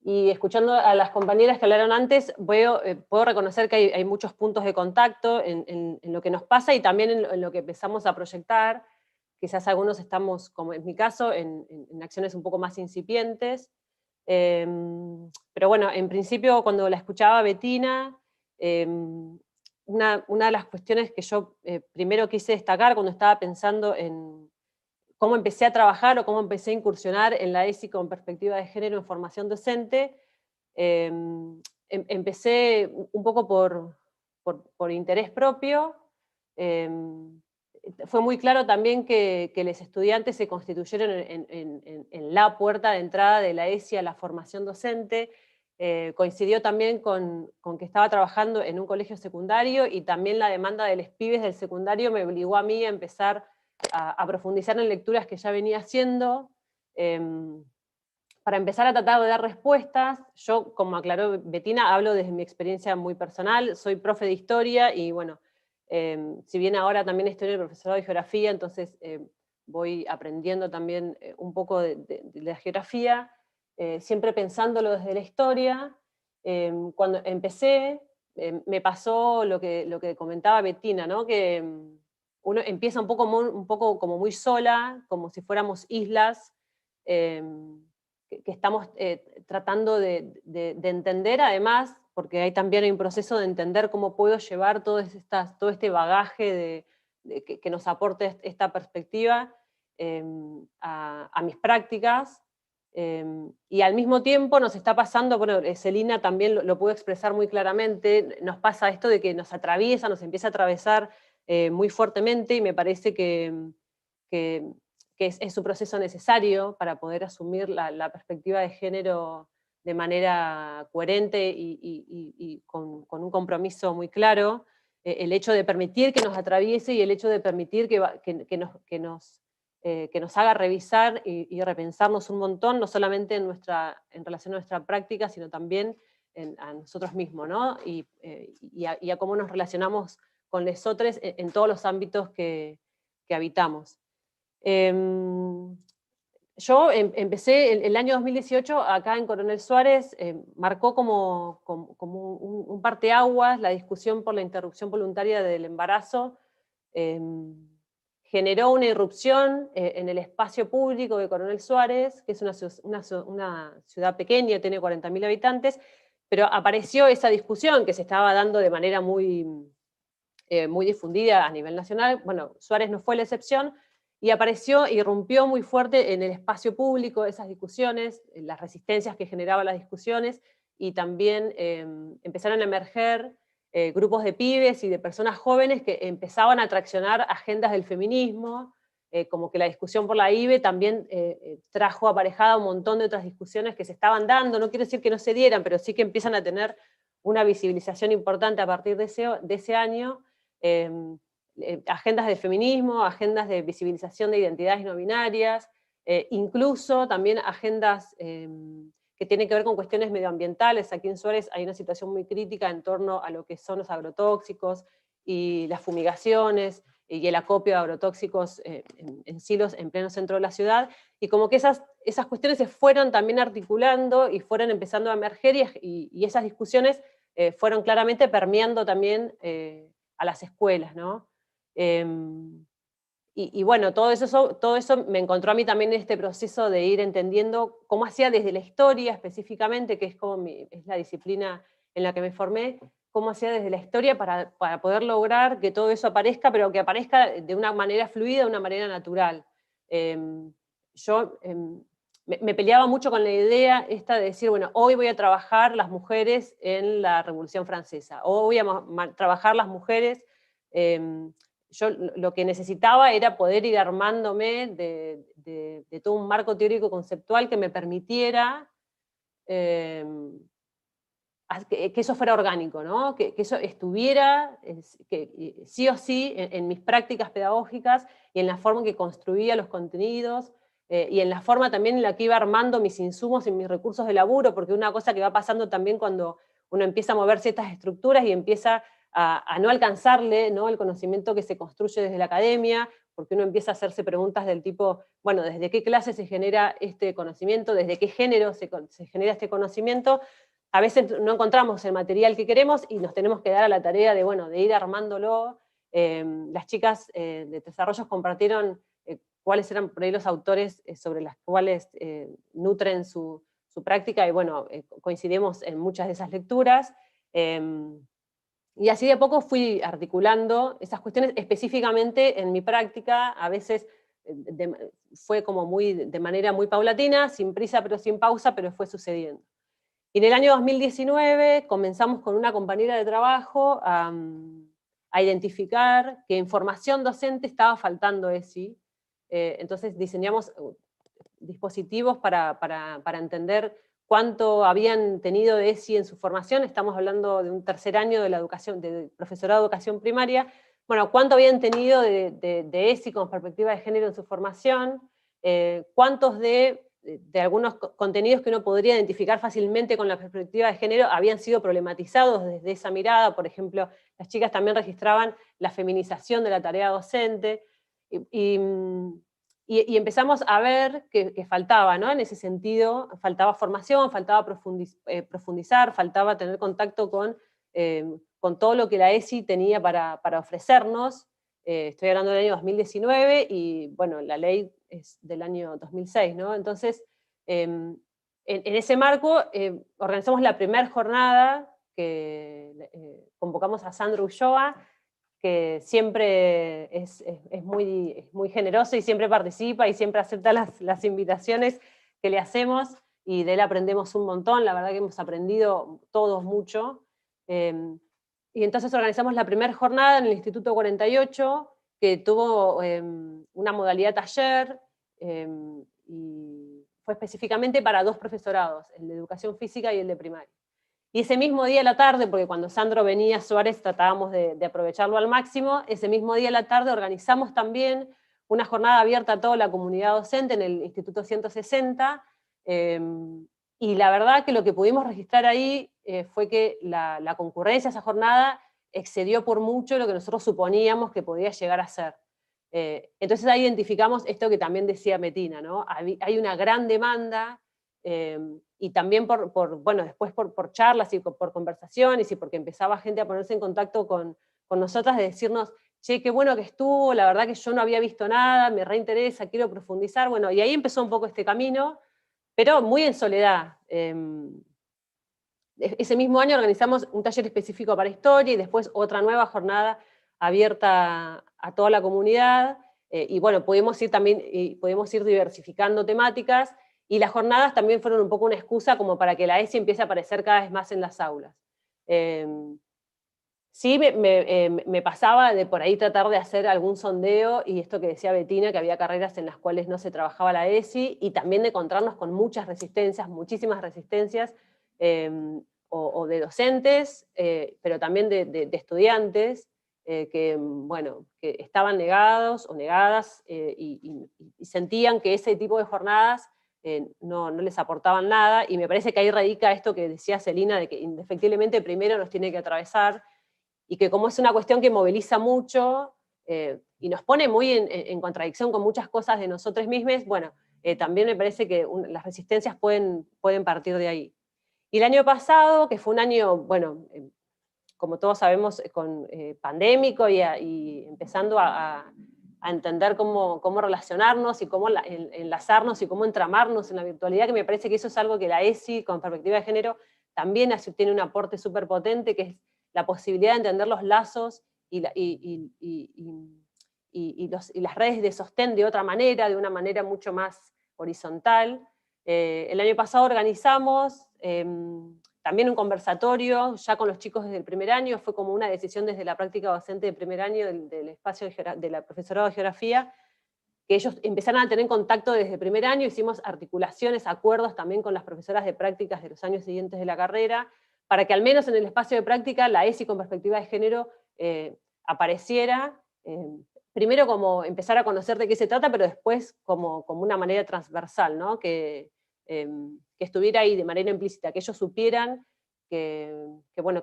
S8: y escuchando a las compañeras que hablaron antes, puedo reconocer que hay muchos puntos de contacto en lo que nos pasa y también en lo que empezamos a proyectar. Quizás algunos estamos, como en mi caso, en acciones un poco más incipientes. Pero bueno, en principio cuando la escuchaba Bettina, una de las cuestiones que yo primero quise destacar cuando estaba pensando en cómo empecé a trabajar o cómo empecé a incursionar en la ESI con perspectiva de género en formación docente, empecé un poco por interés propio. Fue muy claro también que los estudiantes se constituyeron en la puerta de entrada de la ESI a la formación docente. Coincidió también con que estaba trabajando en un colegio secundario y también la demanda de los pibes del secundario me obligó a mí a empezar a profundizar en lecturas que ya venía haciendo, para empezar a tratar de dar respuestas. Yo, como aclaró Bettina, hablo desde mi experiencia muy personal, soy profe de historia y bueno, si bien ahora también estoy en el profesorado de geografía, entonces voy aprendiendo también un poco de la geografía, siempre pensándolo desde la historia. Cuando empecé, me pasó lo que comentaba Bettina, ¿no? Que uno empieza un poco como muy sola, como si fuéramos islas, que estamos tratando de entender, además, porque también hay un proceso de entender cómo puedo llevar todo este bagaje que nos aporte esta perspectiva a mis prácticas. Y al mismo tiempo nos está pasando, bueno, Celina también lo pudo expresar muy claramente, nos pasa esto de que nos atraviesa, nos empieza a atravesar muy fuertemente, y me parece que es un proceso necesario para poder asumir la perspectiva de género de manera coherente y con un compromiso muy claro. El hecho de permitir que nos atraviese y el hecho de permitir que nos haga revisar y repensarnos un montón, no solamente en relación a nuestra práctica, sino también a nosotros mismos, ¿no? Y a cómo nos relacionamos con los otros en todos los ámbitos que habitamos. Yo empecé el año 2018 acá en Coronel Suárez, marcó como un parteaguas la discusión por la interrupción voluntaria del embarazo. Generó una irrupción en el espacio público de Coronel Suárez, que es una ciudad pequeña, tiene 40.000 habitantes, pero apareció esa discusión que se estaba dando de manera muy difundida a nivel nacional. Bueno, Suárez no fue la excepción, y irrumpió muy fuerte en el espacio público esas discusiones, las resistencias que generaban las discusiones, y también empezaron a emerger grupos de pibes y de personas jóvenes que empezaban a traccionar agendas del feminismo, como que la discusión por la IBE también trajo aparejada un montón de otras discusiones que se estaban dando, no quiero decir que no se dieran, pero sí que empiezan a tener una visibilización importante a partir de ese año. Agendas de feminismo, agendas de visibilización de identidades no binarias, incluso también agendas que tienen que ver con cuestiones medioambientales. Aquí en Suárez hay una situación muy crítica en torno a lo que son los agrotóxicos y las fumigaciones y el acopio de agrotóxicos en silos en pleno centro de la ciudad, y como que esas cuestiones se fueron también articulando y fueron empezando a emerger, y esas discusiones fueron claramente permeando también a las escuelas, ¿no? Y bueno, todo eso me encontró a mí también en este proceso de ir entendiendo cómo hacía desde la historia específicamente, que es la disciplina en la que me formé, cómo hacía desde la historia para poder lograr que todo eso aparezca, pero que aparezca de una manera fluida, de una manera natural. Yo me peleaba mucho con la idea esta de decir, bueno, hoy voy a trabajar las mujeres en la Revolución Francesa, o voy a trabajar las mujeres. Yo lo que necesitaba era poder ir armándome de todo un marco teórico conceptual que me permitiera que eso fuera orgánico, ¿no? Que eso estuviera que sí o sí en mis prácticas pedagógicas y en la forma en que construía los contenidos, y en la forma también en la que iba armando mis insumos y mis recursos de laburo, porque una cosa que va pasando también cuando uno empieza a mover ciertas estructuras y empieza a no alcanzarle, ¿no?, el conocimiento que se construye desde la academia, porque uno empieza a hacerse preguntas del tipo, bueno, ¿desde qué clase se genera este conocimiento? ¿Desde qué género se genera este conocimiento? A veces no encontramos el material que queremos y nos tenemos que dar a la tarea de, bueno, de ir armándolo. Las chicas de Desarrollos compartieron cuáles eran por ahí los autores sobre los cuales nutren su práctica, y bueno, coincidimos en muchas de esas lecturas. Y así de a poco fui articulando esas cuestiones específicamente en mi práctica. A veces fue como de manera muy paulatina, sin prisa pero sin pausa, pero fue sucediendo. Y en el año 2019 comenzamos con una compañera de trabajo a identificar que en formación docente estaba faltando ESI. Entonces diseñamos dispositivos para entender cuánto habían tenido de ESI en su formación. Estamos hablando de un tercer año de la educación, de profesorado de educación primaria. Bueno, cuánto habían tenido de ESI con perspectiva de género en su formación, cuántos de algunos contenidos que uno podría identificar fácilmente con la perspectiva de género habían sido problematizados desde esa mirada. Por ejemplo, las chicas también registraban la feminización de la tarea docente, y empezamos a ver que faltaba, ¿no? En ese sentido, faltaba formación, faltaba profundizar, faltaba tener contacto con todo lo que la ESI tenía para ofrecernos. Estoy hablando del año 2019 y bueno, la ley es del año 2006, ¿no? Entonces, en ese marco organizamos la primera jornada que convocamos a Sandra Ulloa, que siempre es muy generoso y siempre participa y siempre acepta las invitaciones que le hacemos, y de él aprendemos un montón. La verdad que hemos aprendido todos mucho. Y entonces organizamos la primera jornada en el Instituto 48, que tuvo una modalidad taller, y fue específicamente para 2 profesorados, el de educación física y el de primaria. Y ese mismo día a la tarde, porque cuando Sandro venía a Suárez tratábamos de aprovecharlo al máximo, ese mismo día a la tarde organizamos también una jornada abierta a toda la comunidad docente en el Instituto 160, y la verdad que lo que pudimos registrar ahí fue que la concurrencia a esa jornada excedió por mucho lo que nosotros suponíamos que podía llegar a ser. Entonces ahí identificamos esto que también decía Metina, ¿no? Hay una gran demanda, y también bueno, después por charlas y por conversaciones, y porque empezaba gente a ponerse en contacto con nosotras, de decirnos, che, qué bueno que estuvo, la verdad que yo no había visto nada, me reinteresa, quiero profundizar. Bueno, y ahí empezó un poco este camino, pero muy en soledad. Ese mismo año organizamos un taller específico para historia y después otra nueva jornada abierta a toda la comunidad, y bueno, pudimos ir diversificando temáticas, y las jornadas también fueron un poco una excusa como para que la ESI empiece a aparecer cada vez más en las aulas. Sí, me pasaba de por ahí tratar de hacer algún sondeo, y esto que decía Bettina, que había carreras en las cuales no se trabajaba la ESI, y también de encontrarnos con muchas resistencias, muchísimas resistencias, o de docentes, pero también de estudiantes, que, bueno, que estaban negados o negadas, y sentían que ese tipo de jornadas no les aportaban nada, y me parece que ahí radica esto que decía Celina, de que indefectiblemente primero nos tiene que atravesar, y que como es una cuestión que moviliza mucho, y nos pone muy en contradicción con muchas cosas de nosotros mismos, bueno, también me parece que las resistencias pueden partir de ahí. Y el año pasado, que fue un año, bueno, como todos sabemos, pandémico, y empezando a entender cómo relacionarnos y cómo enlazarnos y cómo entramarnos en la virtualidad, que me parece que eso es algo que la ESI, con perspectiva de género, también tiene un aporte súper potente, que es la posibilidad de entender los lazos y las redes de sostén de otra manera, de una manera mucho más horizontal. El año pasado organizamos también un conversatorio, ya con los chicos desde el primer año. Fue como una decisión desde la práctica docente de primer año del espacio de la profesorado de geografía, que ellos empezaron a tener contacto desde el primer año. Hicimos articulaciones, acuerdos también con las profesoras de prácticas de los años siguientes de la carrera, para que al menos en el espacio de práctica la ESI con perspectiva de género apareciera, primero como empezar a conocer de qué se trata, pero después como una manera transversal, ¿no? Que estuviera ahí de manera implícita, que ellos supieran que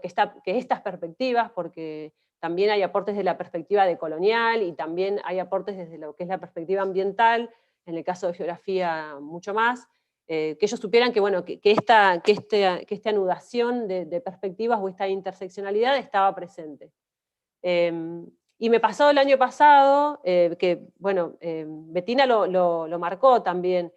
S8: estas perspectivas, porque también hay aportes de la perspectiva decolonial y también hay aportes desde lo que es la perspectiva ambiental, en el caso de geografía mucho más, que ellos supieran que, bueno, que esta anudación de perspectivas o esta interseccionalidad estaba presente. Y me pasó el año pasado, que bueno, Bettina lo marcó también,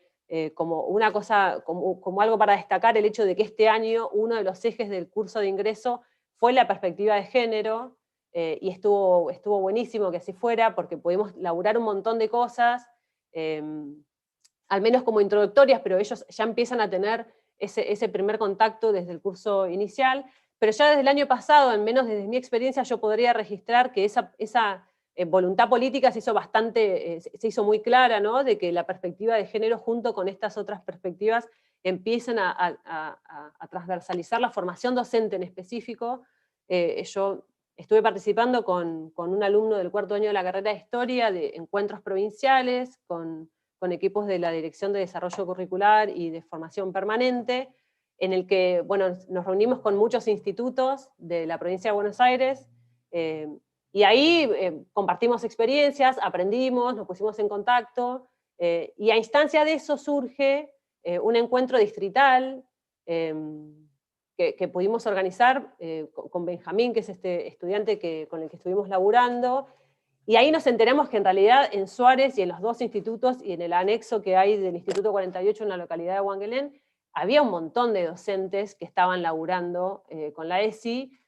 S8: como una cosa, como algo para destacar, el hecho de que este año uno de los ejes del curso de ingreso fue la perspectiva de género, y estuvo buenísimo que así fuera, porque pudimos laburar un montón de cosas, al menos como introductorias, pero ellos ya empiezan a tener ese primer contacto desde el curso inicial, pero ya desde el año pasado, al menos desde mi experiencia, yo podría registrar que esa voluntad política se hizo muy clara, ¿no? De que la perspectiva de género junto con estas otras perspectivas empiezan a transversalizar la formación docente en específico. Yo estuve participando con un alumno del cuarto año de la carrera de Historia de encuentros provinciales, con equipos de la Dirección de Desarrollo Curricular y de Formación Permanente, en el que, bueno, nos reunimos con muchos institutos de la provincia de Buenos Aires, y ahí compartimos experiencias, aprendimos, nos pusimos en contacto, y a instancia de eso surge un encuentro distrital que pudimos organizar con Benjamín, que es este estudiante con el que estuvimos laburando, y ahí nos enteramos que en realidad en Suárez y en los dos institutos y en el anexo que hay del Instituto 48 en la localidad de Huanguelén, había un montón de docentes que estaban laburando con la ESI,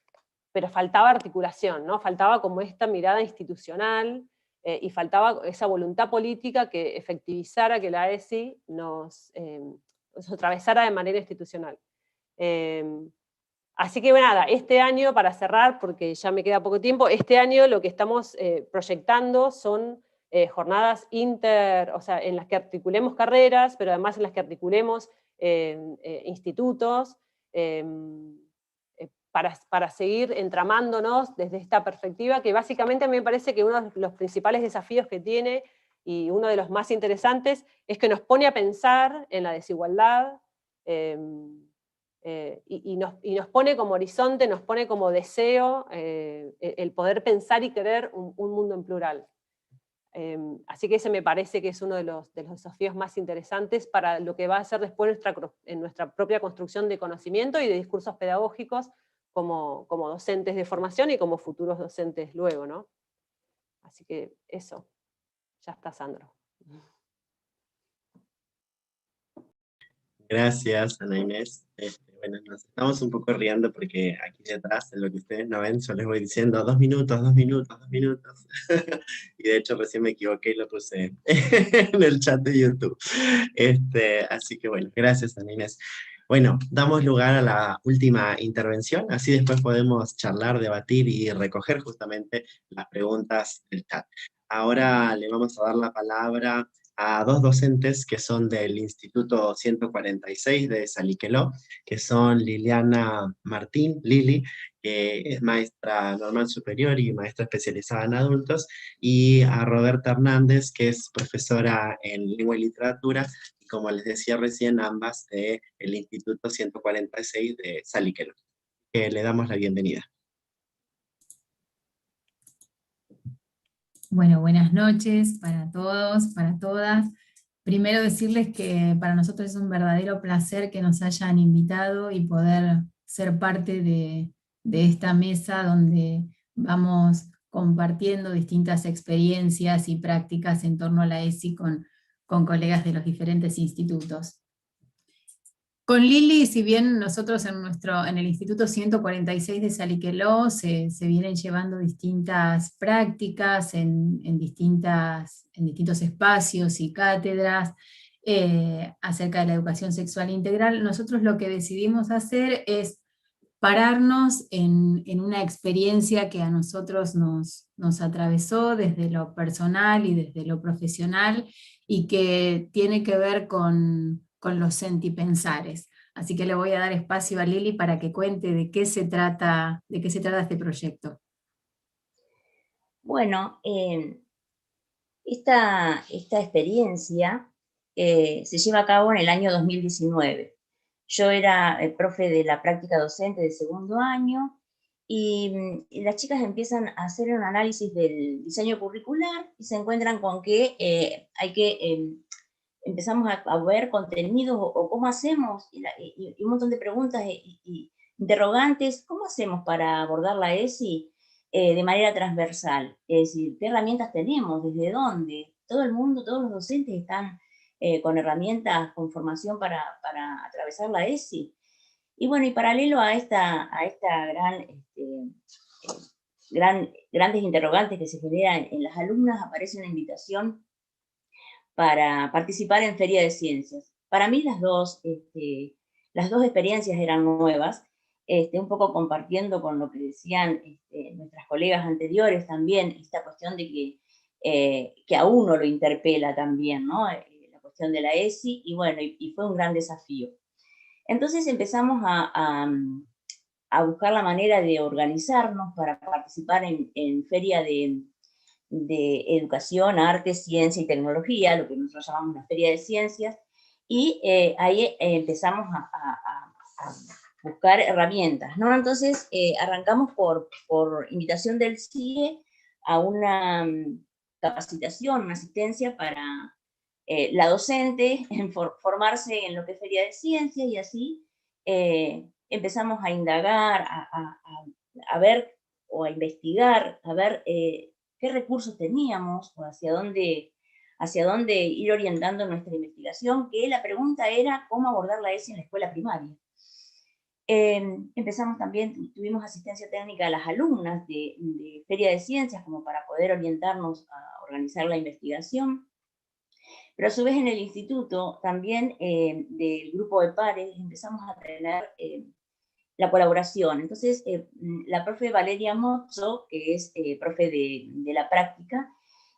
S8: pero faltaba articulación, ¿no? Faltaba como esta mirada institucional, y faltaba esa voluntad política que efectivizara que la ESI nos atravesara de manera institucional. Así que bueno, nada, este año, para cerrar, porque ya me queda poco tiempo, este año lo que estamos proyectando son jornadas o sea, en las que articulemos carreras, pero además en las que articulemos institutos, para seguir entramándonos desde esta perspectiva, que básicamente a mí me parece que uno de los principales desafíos que tiene, y uno de los más interesantes, es que nos pone a pensar en la desigualdad, y nos pone como horizonte, nos pone como deseo el poder pensar y querer un mundo en plural. Así que ese me parece que es uno de los desafíos más interesantes para lo que va a ser después en nuestra propia construcción de conocimiento y de discursos pedagógicos como docentes de formación y como futuros docentes luego, ¿no? Así que eso, ya está, Sandro.
S1: Gracias, Ana Inés. Bueno, nos estamos un poco riendo porque aquí detrás, en lo que ustedes no ven, yo les voy diciendo 2 minutos, 2 minutos, 2 minutos. Y de hecho recién me equivoqué y lo puse en el chat de YouTube. Así que bueno, gracias, Ana Inés. Bueno, damos lugar a la última intervención, así después podemos charlar, debatir y recoger justamente las preguntas del chat. Ahora le vamos a dar la palabra a 2 docentes que son del Instituto 146 de Saliqueló, que son Liliana Martín, Lili, que es maestra normal superior y maestra especializada en adultos, y a Roberta Hernández, que es profesora en lengua y literatura, y como les decía recién, ambas del Instituto 146 de Saliqueló. Le damos la bienvenida.
S9: Bueno, buenas noches para todos, para todas. Primero decirles que para nosotros es un verdadero placer que nos hayan invitado y poder ser parte de esta mesa donde vamos compartiendo distintas experiencias y prácticas en torno a la ESI con colegas de los diferentes institutos. Con Lili, si bien nosotros en el Instituto 146 de Saliqueló se vienen llevando distintas prácticas en distintos espacios y cátedras acerca de la educación sexual integral, nosotros lo que decidimos hacer es pararnos en una experiencia que a nosotros nos atravesó desde lo personal y desde lo profesional, y que tiene que ver con los sentipensares. Así que le voy a dar espacio a Lili para que cuente de qué se trata este proyecto.
S10: Bueno, esta experiencia se lleva a cabo en el año 2019. Yo era profe de la práctica docente de segundo año y las chicas empiezan a hacer un análisis del diseño curricular y se encuentran con que hay que, empezamos a ver contenidos o cómo hacemos, y un montón de preguntas y interrogantes, ¿cómo hacemos para abordar la ESI de manera transversal? Es decir, ¿qué herramientas tenemos? ¿Desde dónde? Todo el mundo, todos los docentes están con herramientas, con formación para atravesar la ESI. Y bueno, y paralelo a esta grandes interrogantes que se generan en las alumnas, aparece una invitación para participar en Feria de Ciencias. Para mí las dos experiencias eran nuevas, un poco compartiendo con lo que decían nuestras colegas anteriores también, esta cuestión de que a uno lo interpela también, ¿no? La cuestión de la ESI, y bueno, y fue un gran desafío. Entonces empezamos a buscar la manera de organizarnos para participar en Feria de Educación, Arte, Ciencia y Tecnología, lo que nosotros llamamos la Feria de Ciencias, y ahí empezamos a buscar herramientas, ¿no? Entonces arrancamos por invitación del CIE a una capacitación, una asistencia para la docente, en formarse en lo que es Feria de Ciencias, y así empezamos a indagar, a ver o a investigar, a ver qué recursos teníamos o hacia dónde ir orientando nuestra investigación, que la pregunta era cómo abordar la ESI en la escuela primaria. Empezamos también, tuvimos asistencia técnica a las alumnas de Feria de Ciencias como para poder orientarnos a organizar la investigación. Pero a su vez en el instituto, también del grupo de pares, empezamos a tener la colaboración. Entonces, la profe Valeria Mozzo, que es profe de la práctica,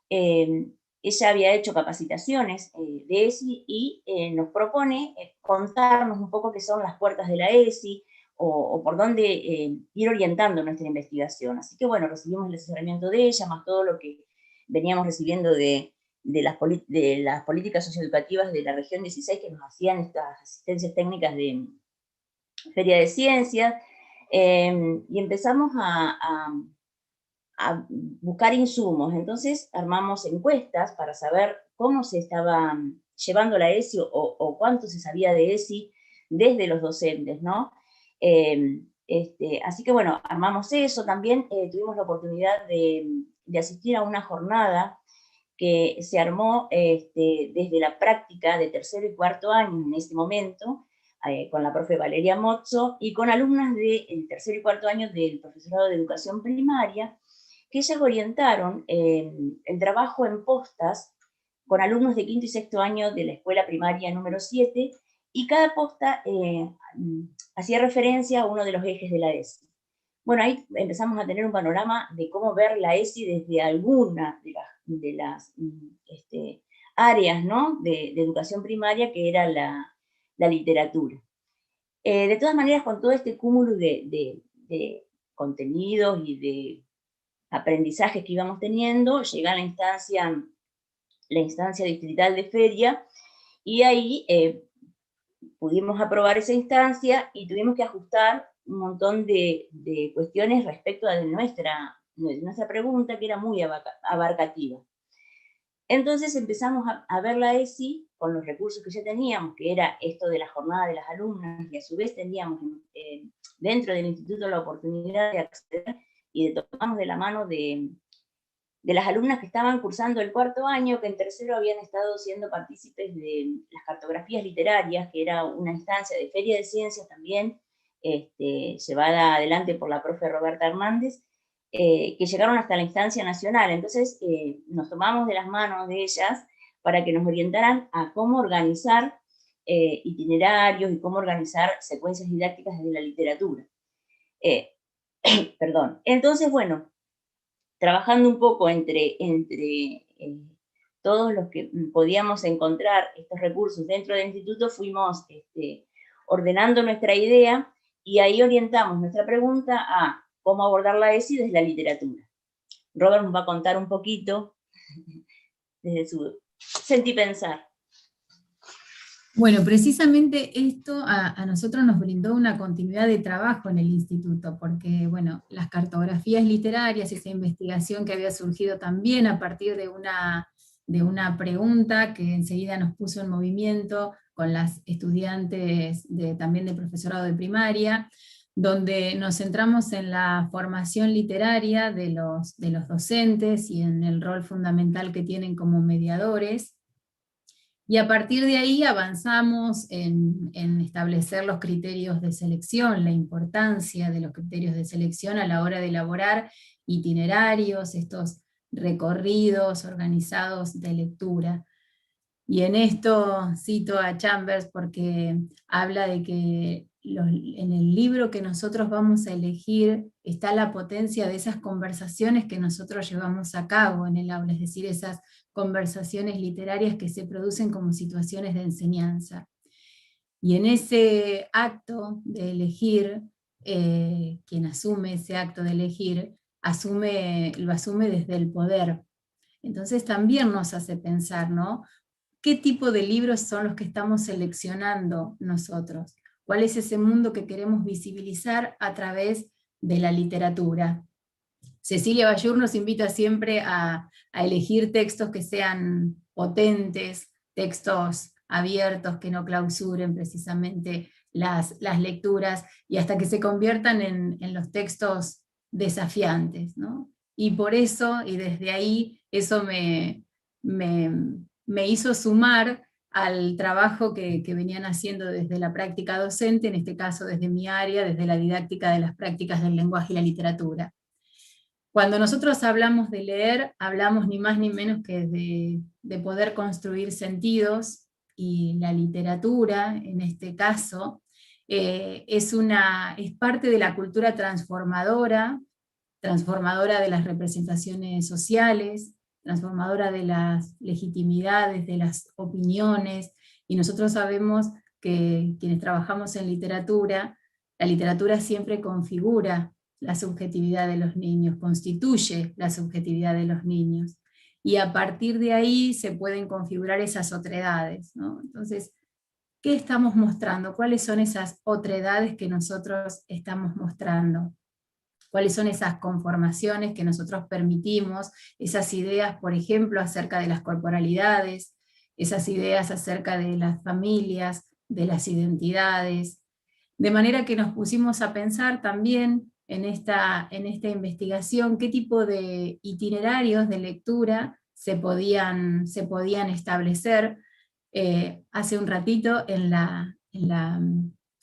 S10: ella había hecho capacitaciones de ESI y nos propone contarnos un poco qué son las puertas de la ESI o por dónde ir orientando nuestra investigación. Así que bueno, recibimos el asesoramiento de ella, más todo lo que veníamos recibiendo de las políticas socioeducativas de la región 16 que nos hacían estas asistencias técnicas de Feria de Ciencias, y empezamos a buscar insumos. Entonces armamos encuestas para saber cómo se estaba llevando la ESI o cuánto se sabía de ESI desde los docentes, ¿no? Así que bueno, armamos eso. También tuvimos la oportunidad de asistir a una jornada que se armó desde la práctica de tercero y cuarto año en ese momento, con la profe Valeria Mozzo y con alumnas del tercero y cuarto año del profesorado de educación primaria, que ellas orientaron el trabajo en postas con alumnos de quinto y sexto año de la escuela primaria número 7, y cada posta hacía referencia a uno de los ejes de la ESI. Bueno, ahí empezamos a tener un panorama de cómo ver la ESI desde alguna de las áreas, ¿no? de educación primaria, que era la literatura. De todas maneras, con todo este cúmulo de contenidos y de aprendizajes que íbamos teniendo, llega la instancia distrital de feria, y ahí pudimos aprobar esa instancia y tuvimos que ajustar un montón de cuestiones respecto a nuestra pregunta, que era muy abarcativa. Entonces empezamos a ver la ESI con los recursos que ya teníamos, que era esto de la jornada de las alumnas, y a su vez teníamos dentro del instituto la oportunidad de acceder y de tomarnos de la mano de las alumnas que estaban cursando el cuarto año, que en tercero habían estado siendo partícipes de las cartografías literarias, que era una instancia de Feria de Ciencias también, llevada adelante por la profe Roberta Hernández, que llegaron hasta la instancia nacional. Entonces nos tomamos de las manos de ellas para que nos orientaran a cómo organizar itinerarios y cómo organizar secuencias didácticas desde la literatura. Perdón. Entonces, bueno, trabajando un poco entre todos los que podíamos encontrar estos recursos dentro del instituto, fuimos ordenando nuestra idea, y ahí orientamos nuestra pregunta a cómo abordar la ESI desde la literatura. Robert nos va a contar un poquito desde su sentipensar.
S9: Bueno, precisamente esto a nosotros nos brindó una continuidad de trabajo en el instituto, porque bueno, las cartografías literarias, esa investigación que había surgido también a partir de una pregunta que enseguida nos puso en movimiento con las estudiantes también de profesorado de primaria, donde nos centramos en la formación literaria de los docentes y en el rol fundamental que tienen como mediadores. Y a partir de ahí avanzamos en establecer los criterios de selección, la importancia de los criterios de selección a la hora de elaborar itinerarios, estos recorridos organizados de lectura. Y en esto cito a Chambers porque habla de que en el libro que nosotros vamos a elegir está la potencia de esas conversaciones que nosotros llevamos a cabo en el aula, es decir, esas conversaciones literarias que se producen como situaciones de enseñanza. Y en ese acto de elegir, quien asume ese acto de elegir, lo asume desde el poder. Entonces también nos hace pensar, ¿no? ¿Qué tipo de libros son los que estamos seleccionando nosotros? ¿Cuál es ese mundo que queremos visibilizar a través de la literatura? Cecilia Bayur nos invita siempre a elegir textos que sean potentes, textos abiertos, que no clausuren precisamente las lecturas, y hasta que se conviertan en los textos desafiantes, ¿no? Y por eso, y desde ahí, eso me hizo sumar al trabajo que venían haciendo desde la práctica docente, en este caso desde mi área, desde la didáctica de las prácticas del lenguaje y la literatura. Cuando nosotros hablamos de leer, hablamos ni más ni menos que de poder construir sentidos, y la literatura, en este caso, es parte de la cultura transformadora de las representaciones sociales, transformadora de las legitimidades, de las opiniones, y nosotros sabemos que quienes trabajamos en literatura, la literatura siempre configura la subjetividad de los niños, constituye la subjetividad de los niños, y a partir de ahí se pueden configurar esas otredades, ¿no? Entonces, ¿qué estamos mostrando? ¿Cuáles son esas otredades que nosotros estamos mostrando? ¿Cuáles son esas conformaciones que nosotros permitimos? Esas ideas, por ejemplo, acerca de las corporalidades, esas ideas acerca de las familias, de las identidades. De manera que nos pusimos a pensar también en esta investigación qué tipo de itinerarios de lectura se podían establecer. Hace un ratito en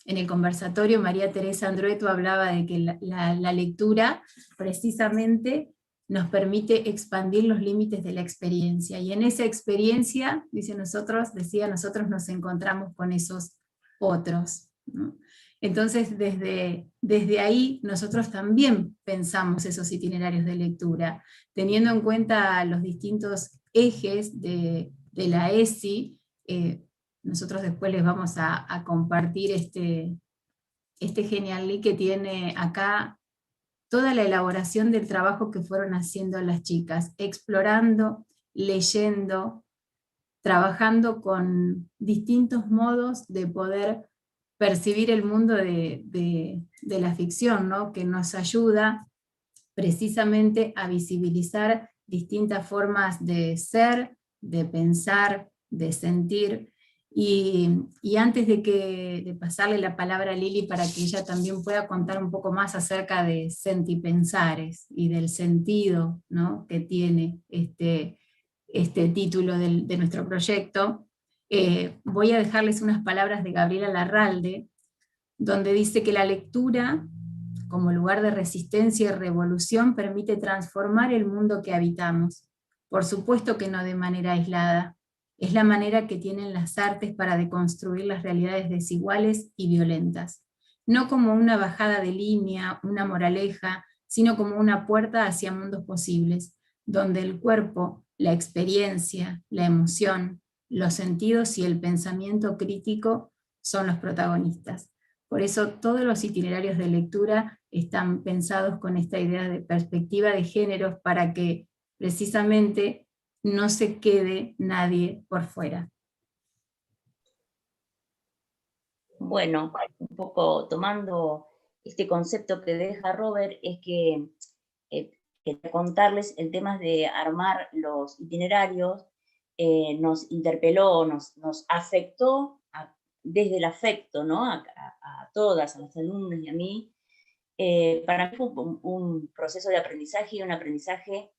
S9: el conversatorio, María Teresa Andrueto hablaba de que la lectura precisamente nos permite expandir los límites de la experiencia, y en esa experiencia, nosotros nos encontramos con esos otros, ¿no? Entonces desde ahí nosotros también pensamos esos itinerarios de lectura, teniendo en cuenta los distintos ejes de la ESI. Nosotros después les vamos a compartir este genial link que tiene acá toda la elaboración del trabajo que fueron haciendo las chicas, explorando, leyendo, trabajando con distintos modos de poder percibir el mundo de la ficción, ¿no? Que nos ayuda precisamente a visibilizar distintas formas de ser, de pensar, de sentir. Y antes de pasarle la palabra a Lili para que ella también pueda contar un poco más acerca de sentipensares y del sentido, ¿no? Que tiene este título de nuestro proyecto, voy a dejarles unas palabras de Gabriela Larralde, donde dice que la lectura, como lugar de resistencia y revolución, permite transformar el mundo que habitamos. Por supuesto que no de manera aislada. Es la manera que tienen las artes para deconstruir las realidades desiguales y violentas. No como una bajada de línea, una moraleja, sino como una puerta hacia mundos posibles, donde el cuerpo, la experiencia, la emoción, los sentidos y el pensamiento crítico son los protagonistas. Por eso todos los itinerarios de lectura están pensados con esta idea de perspectiva de géneros, para que precisamente no se quede nadie por fuera.
S10: Bueno, un poco tomando este concepto que deja Robert, es que quería contarles el tema de armar los itinerarios, nos interpeló, nos afectó desde el afecto, ¿no? A todas, a los alumnos y a mí. Para mí fue un proceso de aprendizaje y un aprendizaje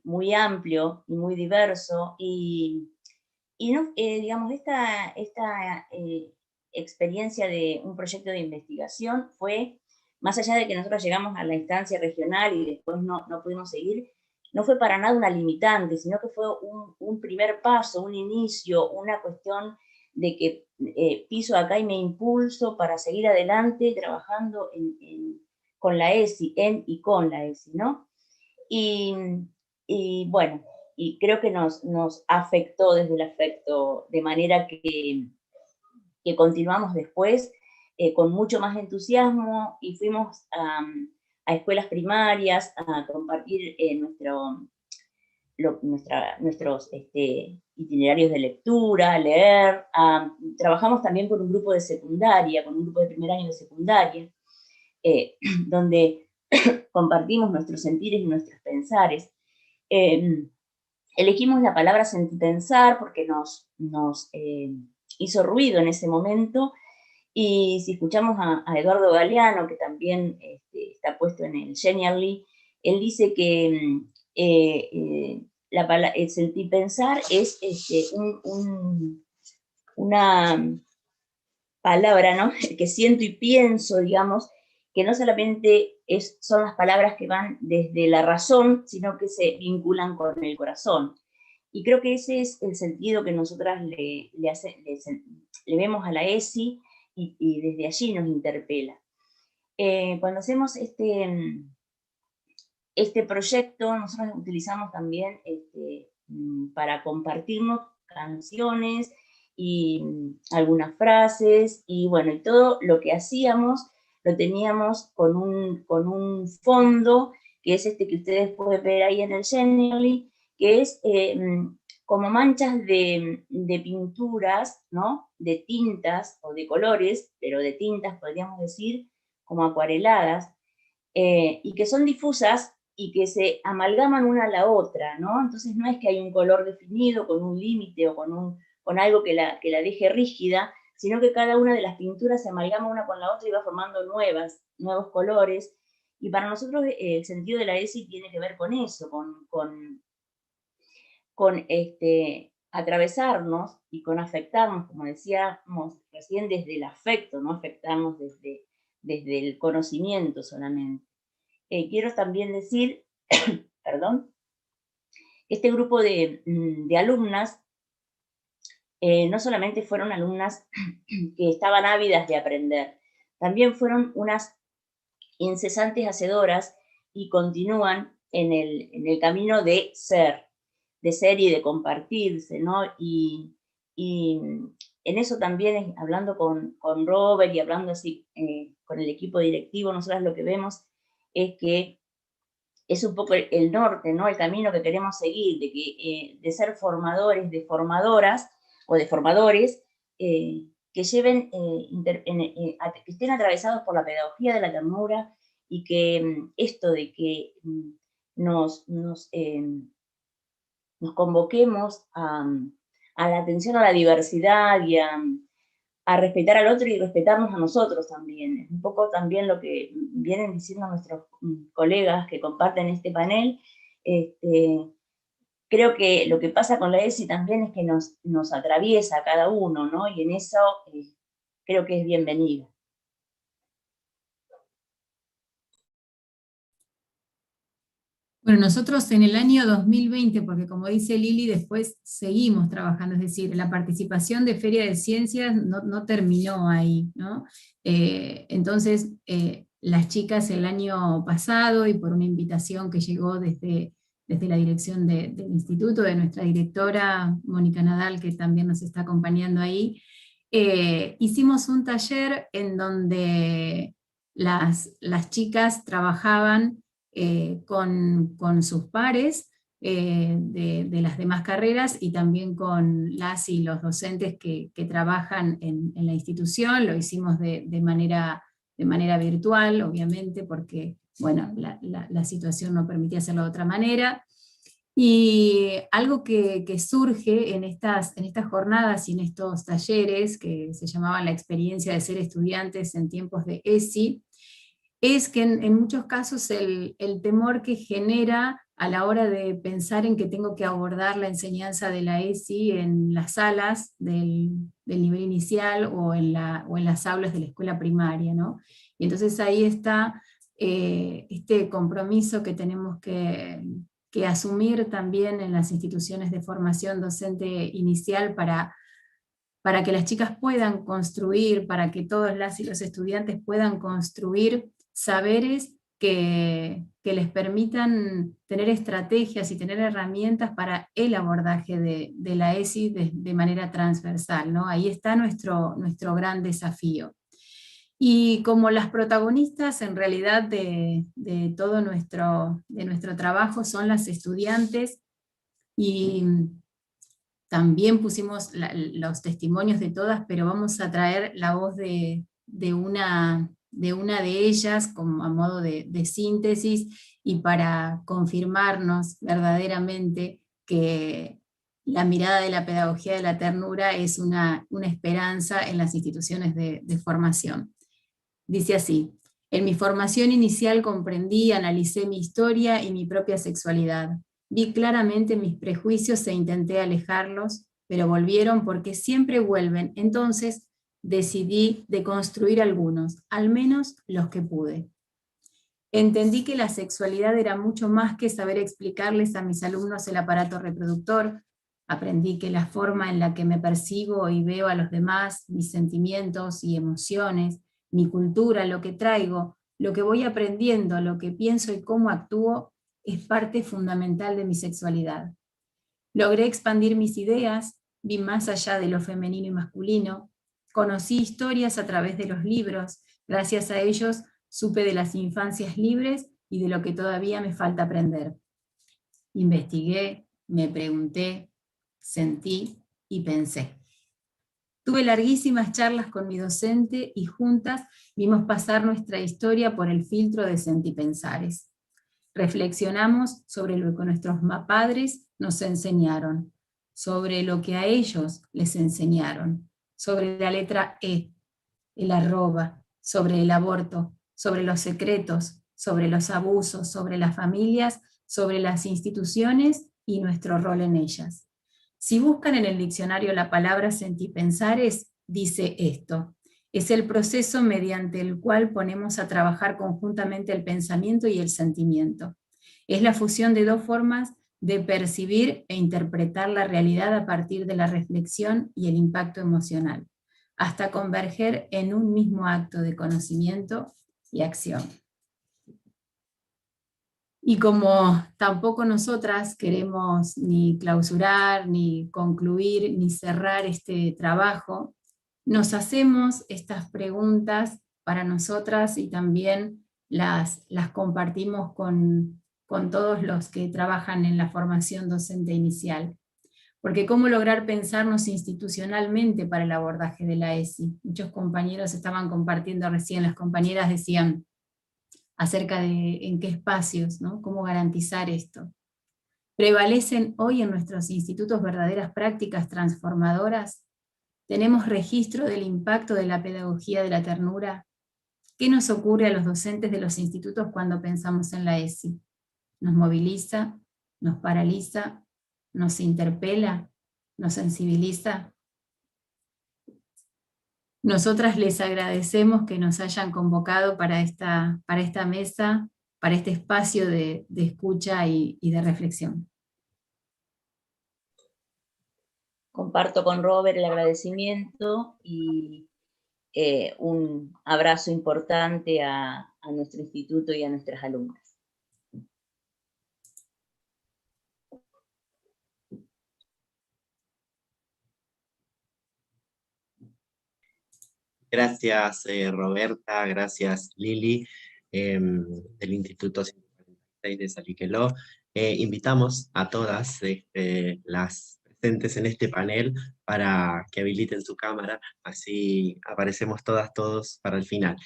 S10: muy amplio y muy diverso, y no, digamos, esta experiencia de un proyecto de investigación fue, más allá de que nosotros llegamos a la instancia regional y después no pudimos seguir, no fue para nada una limitante, sino que fue un primer paso, un inicio, una cuestión de que piso acá y me impulso para seguir adelante trabajando con la ESI, en y con la ESI, ¿no? Y bueno, y creo que nos afectó desde el afecto, de manera que continuamos después con mucho más entusiasmo, y fuimos a escuelas primarias a compartir nuestros itinerarios de lectura, a leer. Trabajamos también con un grupo de secundaria, con un grupo de primer año de secundaria, donde compartimos nuestros sentires y nuestros pensares. Elegimos la palabra sentipensar porque nos hizo ruido en ese momento, y si escuchamos a Eduardo Galeano, que también está puesto en el Genially, él dice que el sentipensar es una palabra, ¿no? Que siento y pienso, digamos, que no solamente son las palabras que van desde la razón, sino que se vinculan con el corazón. Y creo que ese es el sentido que nosotras le vemos a la ESI, y desde allí nos interpela. Cuando hacemos este proyecto, nosotros utilizamos también para compartirnos canciones y algunas frases, y bueno, y todo lo que hacíamos lo teníamos con un fondo, que es que ustedes pueden ver ahí en el Genially, que es como manchas de pinturas, ¿no? De tintas o de colores, pero de tintas podríamos decir, como acuareladas, y que son difusas y que se amalgaman una a la otra, ¿no? Entonces no es que hay un color definido con un límite o con algo que la deje rígida, sino que cada una de las pinturas se amalgama una con la otra y va formando nuevos colores. Y para nosotros el sentido de la ESI tiene que ver con eso, con atravesarnos y con afectarnos, como decíamos recién, desde el afecto, no afectarnos desde el conocimiento solamente. Quiero también decir, perdón, este grupo de alumnas no solamente fueron alumnas que estaban ávidas de aprender, también fueron unas incesantes hacedoras, y continúan en el camino de ser y de compartirse, ¿no? Y en eso también, hablando con Robert y hablando así con el equipo directivo, nosotros lo que vemos es que es un poco el norte, ¿no? El camino que queremos seguir, de ser formadores, de formadoras, o de formadores, que lleven, que estén atravesados por la pedagogía de la ternura, y que esto de que nos convoquemos a la atención a la diversidad y a respetar al otro y respetarnos a nosotros también. Es un poco también lo que vienen diciendo nuestros colegas que comparten este panel. Creo que lo que pasa con la ESI también es que nos atraviesa a cada uno, ¿no? Y en eso creo que es bienvenida.
S9: Bueno, nosotros en el año 2020, porque como dice Lili, después seguimos trabajando, es decir, la participación de Feria de Ciencias no terminó ahí, ¿no? Entonces, las chicas el año pasado, y por una invitación que llegó desde la dirección del instituto, de nuestra directora Mónica Nadal, que también nos está acompañando ahí, hicimos un taller en donde las chicas trabajaban con sus pares, de las demás carreras, y también con las y los docentes que trabajan en la institución. Lo hicimos de manera virtual, obviamente, porque bueno, la situación no permitía hacerlo de otra manera. Y algo que surge en estas jornadas y en estos talleres, que se llamaban la experiencia de ser estudiantes en tiempos de ESI, es que en muchos casos el temor que genera a la hora de pensar en que tengo que abordar la enseñanza de la ESI en las salas del nivel inicial o en las aulas de la escuela primaria, ¿no? Y entonces ahí está este compromiso que tenemos que asumir también en las instituciones de formación docente inicial para que las chicas puedan construir, para que todos las y los estudiantes puedan construir saberes que les permitan tener estrategias y tener herramientas para el abordaje de la ESI de manera transversal, ¿no? Ahí está nuestro gran desafío. Y como las protagonistas en realidad de todo nuestro trabajo son las estudiantes, y también pusimos los testimonios de todas, pero vamos a traer la voz de una de ellas como a modo de síntesis, y para confirmarnos verdaderamente que la mirada de la pedagogía de la ternura es una esperanza en las instituciones de formación. Dice así: en mi formación inicial comprendí, analicé mi historia y mi propia sexualidad. Vi claramente mis prejuicios e intenté alejarlos, pero volvieron porque siempre vuelven. Entonces decidí deconstruir algunos, al menos los que pude. Entendí que la sexualidad era mucho más que saber explicarles a mis alumnos el aparato reproductor. Aprendí que la forma en la que me percibo y veo a los demás, mis sentimientos y emociones, mi cultura, lo que traigo, lo que voy aprendiendo, lo que pienso y cómo actúo, es parte fundamental de mi sexualidad. Logré expandir mis ideas, vi más allá de lo femenino y masculino, conocí historias a través de los libros, gracias a ellos supe de las infancias libres y de lo que todavía me falta aprender. Investigué, me pregunté, sentí y pensé. Tuve larguísimas charlas con mi docente y juntas vimos pasar nuestra historia por el filtro de sentipensares. Reflexionamos sobre lo que nuestros padres nos enseñaron, sobre lo que a ellos les enseñaron, sobre la letra E, el arroba, sobre el aborto, sobre los secretos, sobre los abusos, sobre las familias, sobre las instituciones y nuestro rol en ellas. Si buscan en el diccionario la palabra sentipensares, dice esto: es el proceso mediante el cual ponemos a trabajar conjuntamente el pensamiento y el sentimiento. Es la fusión de dos formas de percibir e interpretar la realidad a partir de la reflexión y el impacto emocional, hasta converger en un mismo acto de conocimiento y acción. Y como tampoco nosotras queremos ni clausurar, ni concluir, ni cerrar este trabajo, nos hacemos estas preguntas para nosotras y también las compartimos con todos los que trabajan en la formación docente inicial. Porque ¿cómo lograr pensarnos institucionalmente para el abordaje de la ESI? Muchos compañeros estaban compartiendo recién, las compañeras decían acerca de en qué espacios, ¿no? Cómo garantizar esto. ¿Prevalecen hoy en nuestros institutos verdaderas prácticas transformadoras? ¿Tenemos registro del impacto de la pedagogía de la ternura? ¿Qué nos ocurre a los docentes de los institutos cuando pensamos en la ESI? ¿Nos moviliza? ¿Nos paraliza? ¿Nos interpela? ¿Nos sensibiliza? Nosotras les agradecemos que nos hayan convocado para esta mesa, para este espacio de escucha y de reflexión.
S10: Comparto con Robert el agradecimiento y un abrazo importante a nuestro instituto y a nuestras alumnas.
S1: Gracias Roberta, gracias Lili, del Instituto 146 de Saliqueló. Invitamos a todas las presentes en este panel para que habiliten su cámara, así aparecemos todas, todos para el final.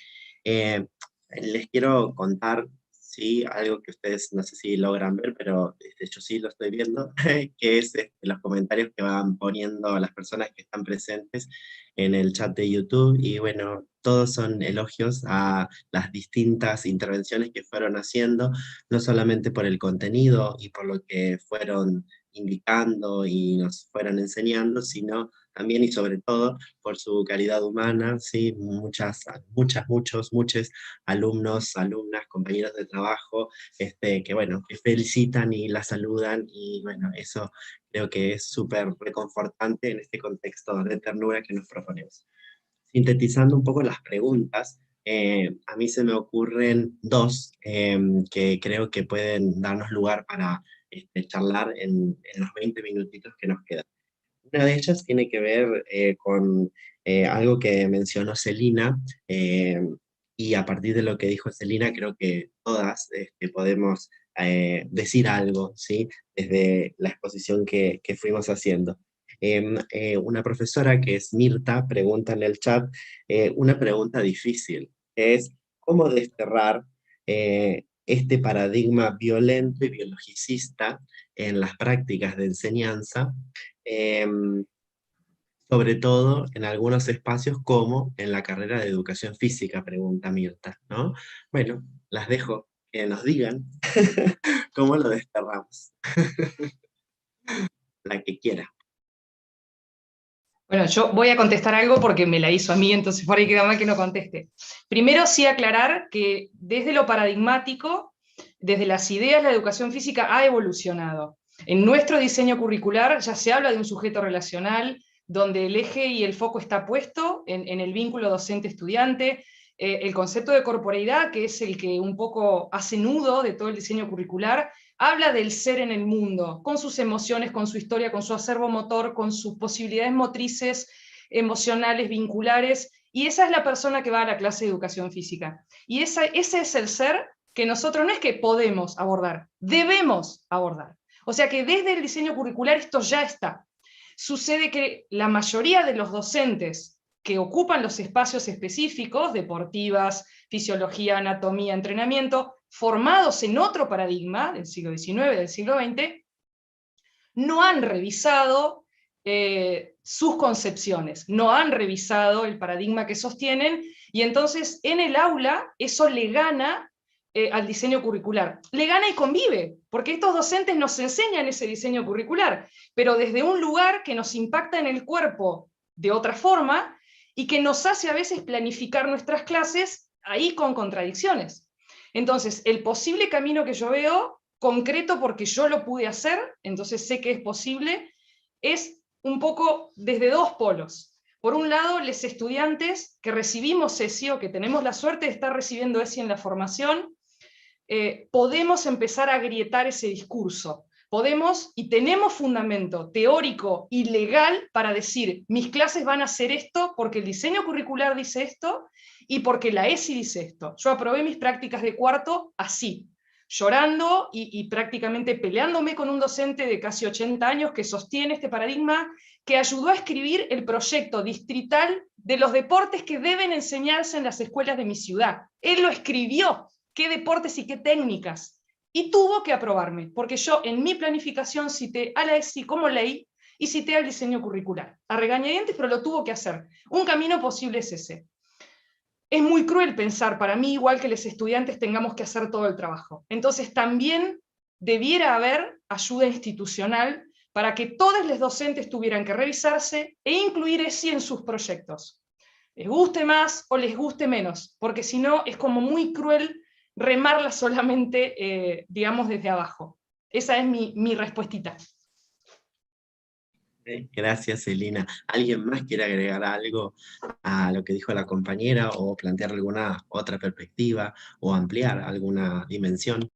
S1: Les quiero contar, sí, algo que ustedes no sé si logran ver, pero yo sí lo estoy viendo, que es los comentarios que van poniendo las personas que están presentes en el chat de YouTube, y bueno, todos son elogios a las distintas intervenciones que fueron haciendo, no solamente por el contenido y por lo que fueron indicando y nos fueron enseñando, sino también y sobre todo por su calidad humana, ¿sí? Muchos alumnos, alumnas, compañeros de trabajo, que bueno, que felicitan y la saludan, y bueno, eso creo que es súper reconfortante en este contexto de ternura que nos proponemos. Sintetizando un poco las preguntas, a mí se me ocurren dos que creo que pueden darnos lugar para charlar en los 20 minutitos que nos quedan. Una de ellas tiene que ver con algo que mencionó Celina, y a partir de lo que dijo Celina, creo que todas podemos decir algo, ¿sí? Desde la exposición que fuimos haciendo. Una profesora que es Mirta pregunta en el chat una pregunta difícil, que es ¿cómo desterrar este paradigma violento y biologicista en las prácticas de enseñanza, em, sobre todo en algunos espacios como en la carrera de educación física? Pregunta Mirta, ¿no? Bueno, las dejo que nos digan cómo lo desterramos. La que quiera.
S7: Bueno, yo voy a contestar algo porque me la hizo a mí, entonces por ahí queda mal que no conteste. Primero sí aclarar que desde lo paradigmático, desde las ideas, la educación física ha evolucionado. En nuestro diseño curricular ya se habla de un sujeto relacional, donde el eje y el foco está puesto en el vínculo docente-estudiante. El concepto de corporeidad, que es el que un poco hace nudo de todo el diseño curricular, habla del ser en el mundo, con sus emociones, con su historia, con su acervo motor, con sus posibilidades motrices, emocionales, vinculares, y esa es la persona que va a la clase de educación física. Y ese es el ser que nosotros no es que podemos abordar, debemos abordar. O sea que desde el diseño curricular esto ya está. Sucede que la mayoría de los docentes que ocupan los espacios específicos, deportivas, fisiología, anatomía, entrenamiento, formados en otro paradigma del siglo XIX, del siglo XX, no han revisado sus concepciones, no han revisado el paradigma que sostienen, y entonces en el aula eso le gana al diseño curricular. Le gana y convive, porque estos docentes nos enseñan ese diseño curricular, pero desde un lugar que nos impacta en el cuerpo de otra forma, y que nos hace a veces planificar nuestras clases ahí con contradicciones. Entonces, el posible camino que yo veo, concreto porque yo lo pude hacer, entonces sé que es posible, es un poco desde dos polos. Por un lado, los estudiantes que recibimos ESI o que tenemos la suerte de estar recibiendo ESI en la formación, podemos empezar a agrietar ese discurso. Podemos y tenemos fundamento teórico y legal para decir, mis clases van a hacer esto porque el diseño curricular dice esto y porque la ESI dice esto. Yo aprobé mis prácticas de cuarto así, llorando y prácticamente peleándome con un docente de casi 80 años que sostiene este paradigma, que ayudó a escribir el proyecto distrital de los deportes que deben enseñarse en las escuelas de mi ciudad. Él lo escribió, qué deportes y qué técnicas, y tuvo que aprobarme, porque yo en mi planificación cité a la ESI como ley y cité al diseño curricular, a regañadientes, pero lo tuvo que hacer. Un camino posible es ese. Es muy cruel pensar, para mí, igual que los estudiantes tengamos que hacer todo el trabajo. Entonces también debiera haber ayuda institucional para que todos los docentes tuvieran que revisarse e incluir ESI en sus proyectos. Les guste más o les guste menos, porque si no es como muy cruel remarla solamente, digamos, desde abajo. Esa es mi respuestita.
S1: Gracias, Celina. ¿Alguien más quiere agregar algo a lo que dijo la compañera o plantear alguna otra perspectiva o ampliar alguna dimensión?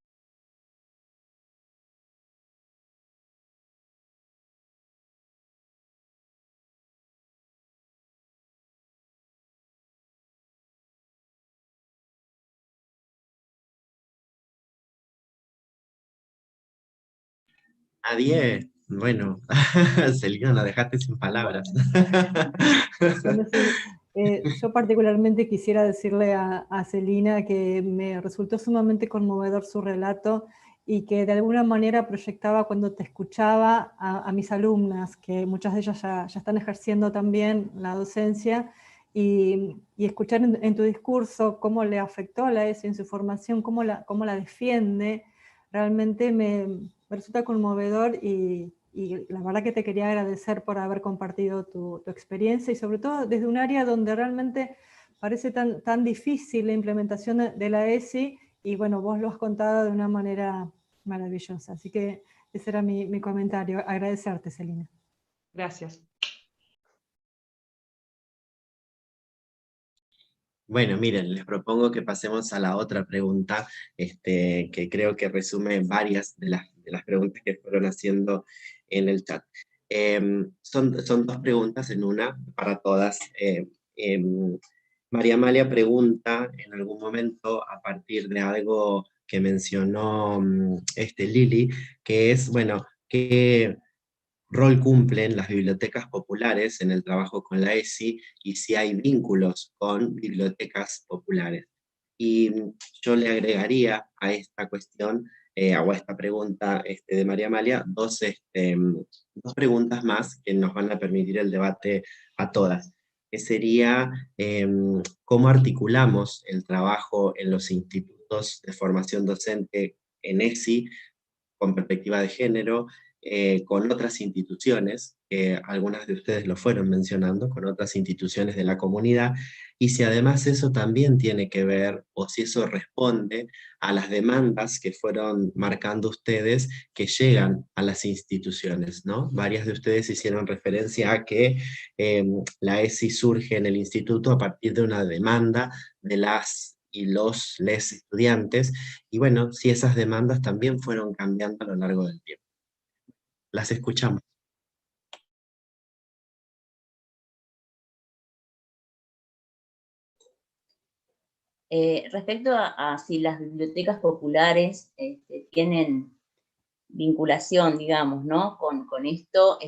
S1: A 10, bueno, Celina, nos dejaste sin palabras.
S3: Bueno, sí, yo particularmente quisiera decirle a Celina que me resultó sumamente conmovedor su relato y que de alguna manera proyectaba cuando te escuchaba a mis alumnas, que muchas de ellas ya están ejerciendo también la docencia, y escuchar en tu discurso cómo le afectó a la ESI en su formación, cómo la defiende, realmente me resulta conmovedor y la verdad que te quería agradecer por haber compartido tu experiencia y sobre todo desde un área donde realmente parece tan difícil la implementación de la ESI y bueno, vos lo has contado de una manera maravillosa. Así que ese era mi comentario. Agradecerte, Celina.
S2: Gracias.
S1: Bueno, miren, les propongo que pasemos a la otra pregunta, que creo que resume varias de las preguntas que fueron haciendo en el chat. Son dos preguntas en una para todas. María Amalia pregunta en algún momento, a partir de algo que mencionó Lili, que es, bueno, ¿qué rol cumplen las bibliotecas populares en el trabajo con la ESI y si hay vínculos con bibliotecas populares? Y yo le agregaría a esta cuestión, o a esta pregunta de María Amalia, dos preguntas más que nos van a permitir el debate a todas, que sería cómo articulamos el trabajo en los institutos de formación docente en ESI con perspectiva de género, con otras instituciones, que algunas de ustedes lo fueron mencionando, con otras instituciones de la comunidad, y si además eso también tiene que ver, o si eso responde a las demandas que fueron marcando ustedes que llegan a las instituciones, ¿no? Varias de ustedes hicieron referencia a que la ESI surge en el instituto a partir de una demanda de las y les estudiantes, y bueno, si esas demandas también fueron cambiando a lo largo del tiempo. Las escuchamos.
S10: Respecto a si las bibliotecas populares tienen vinculación, digamos, ¿no? Con esto,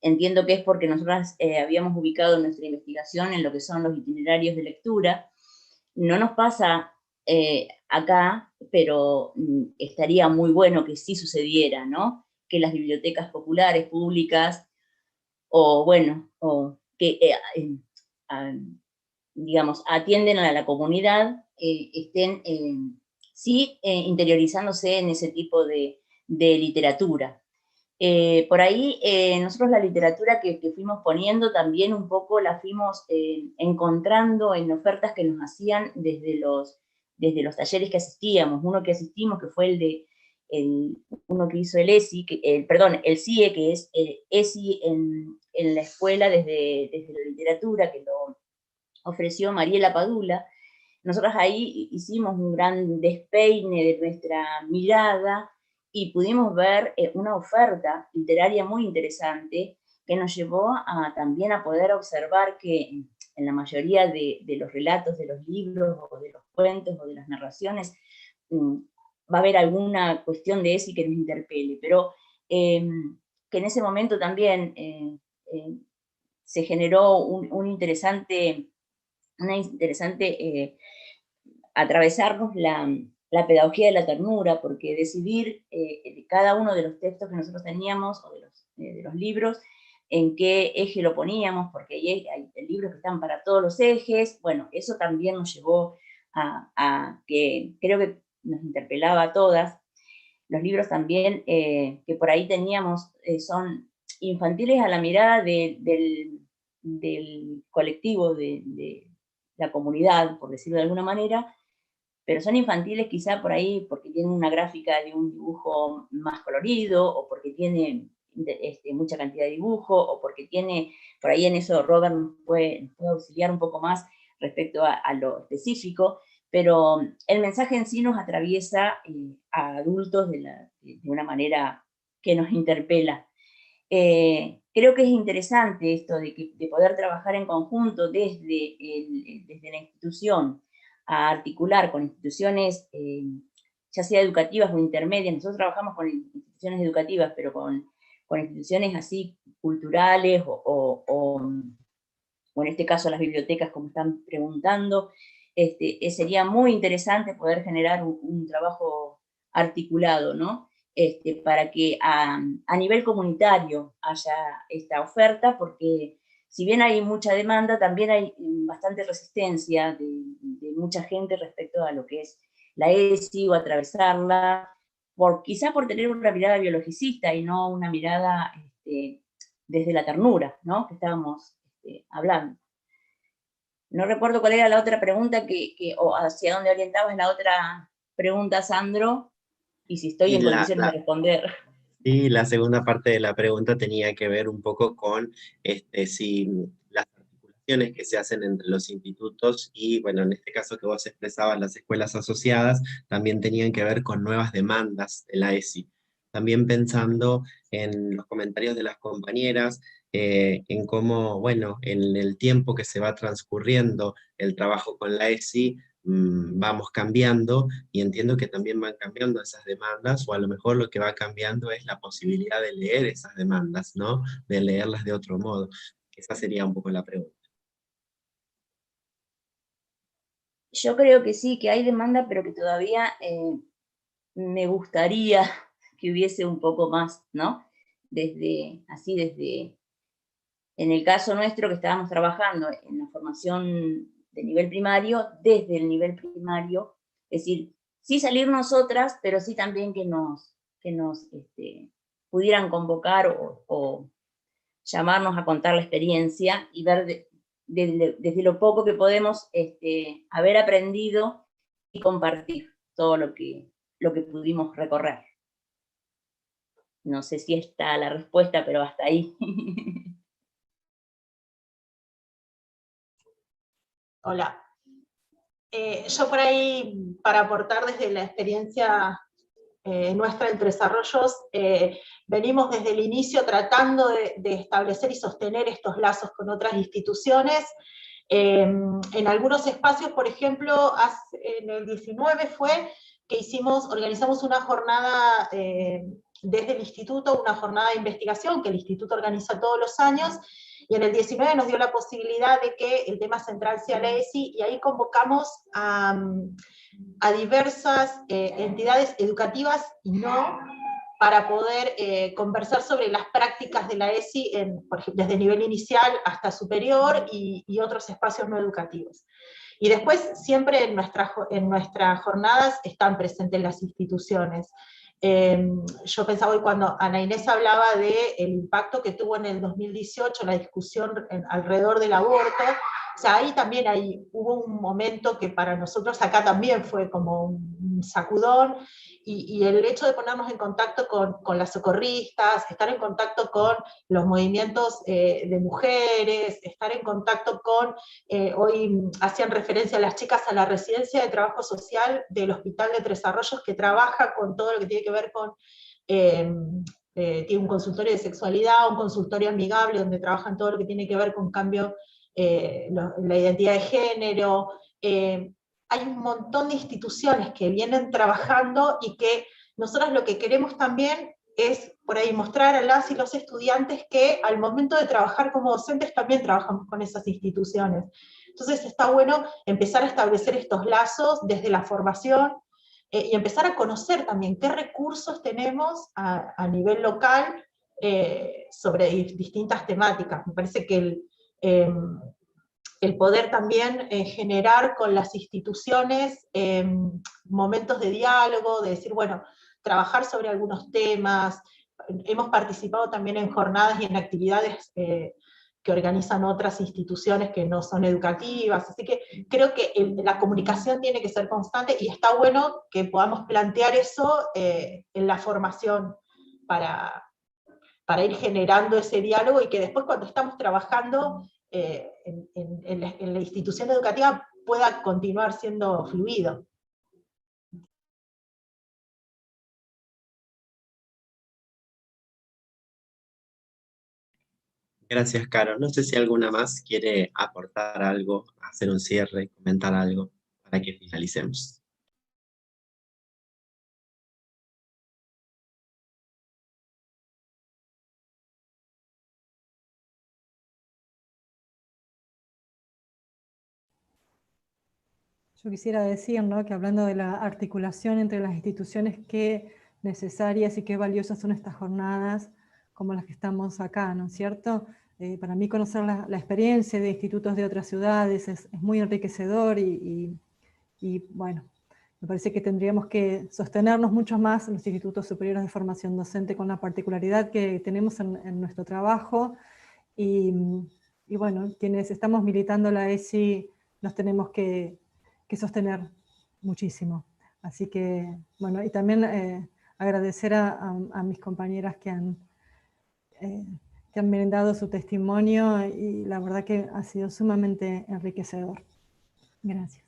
S10: entiendo que es porque nosotras habíamos ubicado nuestra investigación en lo que son los itinerarios de lectura. No nos pasa acá, pero estaría muy bueno que sí sucediera, ¿no? Que las bibliotecas populares, públicas, o bueno, o que digamos, atienden a la comunidad, estén sí interiorizándose en ese tipo de literatura. Por ahí nosotros la literatura que fuimos poniendo también un poco la fuimos encontrando en ofertas que nos hacían desde los talleres que asistíamos. Uno que asistimos, que fue uno que hizo el ESI, el CIE, que es ESI en la escuela desde la literatura, que lo ofreció Mariela Padula. Nosotros ahí hicimos un gran despeine de nuestra mirada y pudimos ver una oferta literaria muy interesante que nos llevó también a poder observar que en la mayoría de los relatos, de los libros, o de los cuentos, o de las narraciones, va a haber alguna cuestión de ESI que nos interpele, pero que en ese momento también se generó una interesante atravesarnos la pedagogía de la ternura, porque decidir cada uno de los textos que nosotros teníamos, o de los libros, en qué eje lo poníamos, porque hay libros que están para todos los ejes. Bueno, eso también nos llevó a que creo que nos interpelaba a todas. Los libros también que por ahí teníamos son infantiles a la mirada del colectivo, de la comunidad, por decirlo de alguna manera, pero son infantiles quizá por ahí porque tienen una gráfica de un dibujo más colorido, o porque tiene mucha cantidad de dibujo, o porque tiene, por ahí en eso Robert nos puede auxiliar un poco más respecto a lo específico, pero el mensaje en sí nos atraviesa a adultos de una manera que nos interpela. Creo que es interesante esto de poder trabajar en conjunto desde la institución, a articular con instituciones ya sea educativas o intermedias. Nosotros trabajamos con instituciones educativas, pero con instituciones así culturales o en este caso las bibliotecas, como están preguntando. Sería muy interesante poder generar un trabajo articulado, ¿no? Para que a nivel comunitario haya esta oferta, porque si bien hay mucha demanda, también hay bastante resistencia de mucha gente respecto a lo que es la ESI o atravesarla, quizá por tener una mirada biologicista y no una mirada desde la ternura, ¿no? Que estábamos hablando. No recuerdo cuál era la otra pregunta o hacia dónde orientabas la otra pregunta, Sandro, y si estoy en condiciones de responder.
S1: Sí, la segunda parte de la pregunta tenía que ver un poco con si las articulaciones que se hacen entre los institutos y, bueno, en este caso que vos expresabas, las escuelas asociadas, también tenían que ver con nuevas demandas de la ESI. También pensando en los comentarios de las compañeras, en cómo, bueno, en el tiempo que se va transcurriendo el trabajo con la ESI, vamos cambiando, y entiendo que también van cambiando esas demandas, o a lo mejor lo que va cambiando es la posibilidad de leer esas demandas, ¿no? De leerlas de otro modo. Esa sería un poco la pregunta.
S10: Yo creo que sí, que hay demanda, pero que todavía me gustaría que hubiese un poco más, ¿no? En el caso nuestro que estábamos trabajando en la formación de nivel primario, desde el nivel primario, es decir, sí salir nosotras, pero sí también que nos pudieran convocar o llamarnos a contar la experiencia y ver desde lo poco que podemos haber aprendido y compartir todo lo que pudimos recorrer. No sé si está la respuesta, pero hasta ahí.
S4: Hola. Yo por ahí, para aportar desde la experiencia nuestra en Tres Arroyos, venimos desde el inicio tratando de establecer y sostener estos lazos con otras instituciones. En algunos espacios, por ejemplo, en el 19 fue que organizamos una jornada desde el instituto, una jornada de investigación que el instituto organiza todos los años, y en el 19 nos dio la posibilidad de que el tema central sea la ESI, y ahí convocamos a diversas entidades educativas y no, para poder conversar sobre las prácticas de la ESI, por ejemplo, desde nivel inicial hasta superior y otros espacios no educativos. Y después siempre en nuestras jornadas están presentes las instituciones. Yo pensaba hoy cuando Ana Inés hablaba del impacto que tuvo en el 2018 la discusión alrededor del aborto. O sea, ahí también hubo un momento que para nosotros acá también fue como un sacudón, y el hecho de ponernos en contacto con las socorristas, estar en contacto con los movimientos de mujeres, estar en contacto con, hoy hacían referencia a las chicas a la residencia de trabajo social del Hospital de Tres Arroyos, que trabaja con todo lo que tiene que ver con, tiene un consultorio de sexualidad, un consultorio amigable, donde trabajan todo lo que tiene que ver con cambio, la identidad de género. Hay un montón de instituciones que vienen trabajando, y que nosotros lo que queremos también es por ahí mostrar a las y los estudiantes que al momento de trabajar como docentes también trabajamos con esas instituciones. Entonces está bueno empezar a establecer estos lazos desde la formación, y empezar a conocer también qué recursos tenemos a nivel local sobre distintas temáticas. Me parece que el poder también generar con las instituciones momentos de diálogo, de decir, bueno, trabajar sobre algunos temas. Hemos participado también en jornadas y en actividades que organizan otras instituciones que no son educativas, así que creo que la comunicación tiene que ser constante, y está bueno que podamos plantear eso en la formación para ir generando ese diálogo, y que después cuando estamos trabajando en la institución educativa pueda continuar siendo fluido.
S1: Gracias, Caro. No sé si alguna más quiere aportar algo, hacer un cierre, comentar algo, para que finalicemos.
S3: Yo quisiera decir, ¿no?, que hablando de la articulación entre las instituciones, qué necesarias y qué valiosas son estas jornadas como las que estamos acá, ¿no es cierto? Para mí conocer la experiencia de institutos de otras ciudades es muy enriquecedor y bueno, me parece que tendríamos que sostenernos mucho más en los institutos superiores de formación docente con la particularidad que tenemos en nuestro trabajo y bueno, quienes estamos militando la ESI nos tenemos que sostener muchísimo. Así que, bueno, y también agradecer a mis compañeras que han brindado su testimonio y la verdad que ha sido sumamente enriquecedor. Gracias.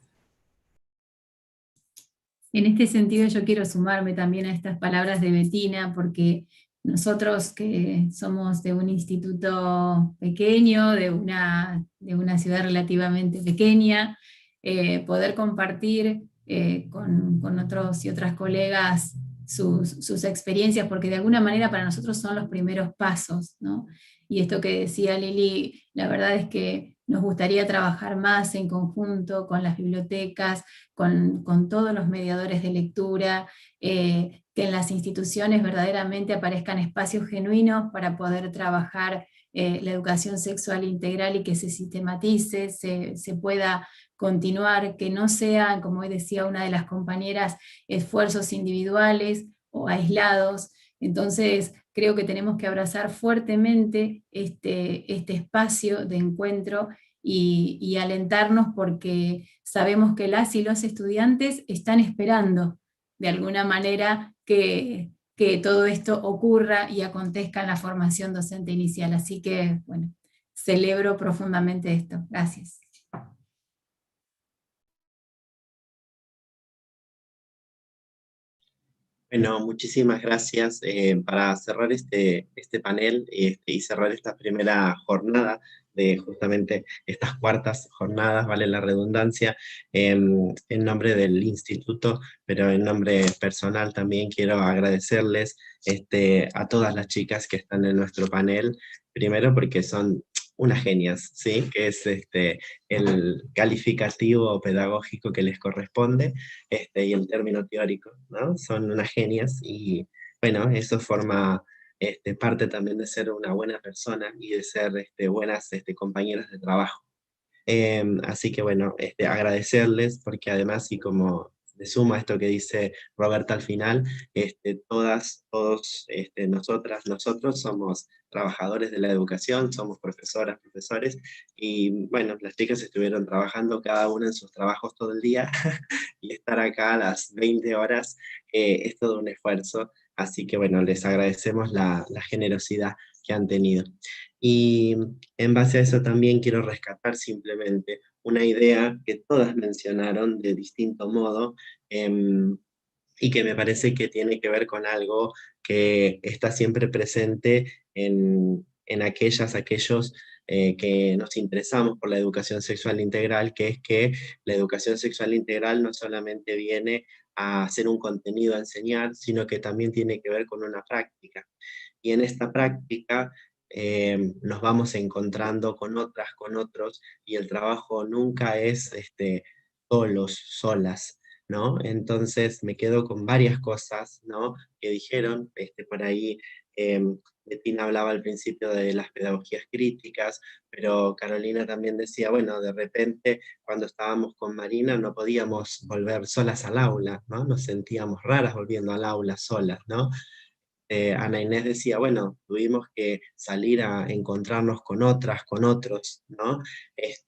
S9: En este sentido yo quiero sumarme también a estas palabras de Bettina, porque nosotros que somos de un instituto pequeño, de una ciudad relativamente pequeña, poder compartir con otros y otras colegas sus experiencias, porque de alguna manera para nosotros son los primeros pasos, ¿no? Y esto que decía Lili, la verdad es que nos gustaría trabajar más en conjunto con las bibliotecas, con todos los mediadores de lectura, que en las instituciones verdaderamente aparezcan espacios genuinos para poder trabajar la educación sexual integral y que se sistematice, se pueda continuar, que no sean, como hoy decía una de las compañeras, esfuerzos individuales o aislados. Entonces creo que tenemos que abrazar fuertemente este espacio de encuentro y alentarnos, porque sabemos que las y los estudiantes están esperando de alguna manera que todo esto ocurra y acontezca en la formación docente inicial. Así que, bueno, celebro profundamente esto. Gracias.
S1: Bueno, muchísimas gracias. Para cerrar este panel y cerrar esta primera jornada de justamente estas cuartas jornadas, vale la redundancia, en nombre del instituto, pero en nombre personal también quiero agradecerles a todas las chicas que están en nuestro panel, primero porque son unas genias, ¿sí? Que es el calificativo pedagógico que les corresponde, y el término teórico, ¿no? Son unas genias y, bueno, eso forma parte también de ser una buena persona y de ser buenas compañeras de trabajo. Así que, bueno, agradecerles porque además, y como se suma esto que dice Roberta al final, todas, todos, nosotras, nosotros somos trabajadores de la educación, somos profesoras, profesores, y bueno, las chicas estuvieron trabajando cada una en sus trabajos todo el día, y estar acá a las 20 horas es todo un esfuerzo, así que bueno, les agradecemos la generosidad que han tenido. Y en base a eso también quiero rescatar simplemente una idea que todas mencionaron de distinto modo, y que me parece que tiene que ver con algo que está siempre presente en aquellos que nos interesamos por la educación sexual integral, que es que la educación sexual integral no solamente viene a hacer un contenido a enseñar, sino que también tiene que ver con una práctica. Y en esta práctica nos vamos encontrando con otras, con otros, y el trabajo nunca es solos, solas, ¿no? Entonces me quedo con varias cosas, ¿no?, que dijeron, por ahí Bettina hablaba al principio de las pedagogías críticas, pero Carolina también decía, bueno, de repente cuando estábamos con Marina no podíamos volver solas al aula, ¿no? Nos sentíamos raras volviendo al aula solas, ¿no? Ana Inés decía, bueno, tuvimos que salir a encontrarnos con otras, con otros, ¿no?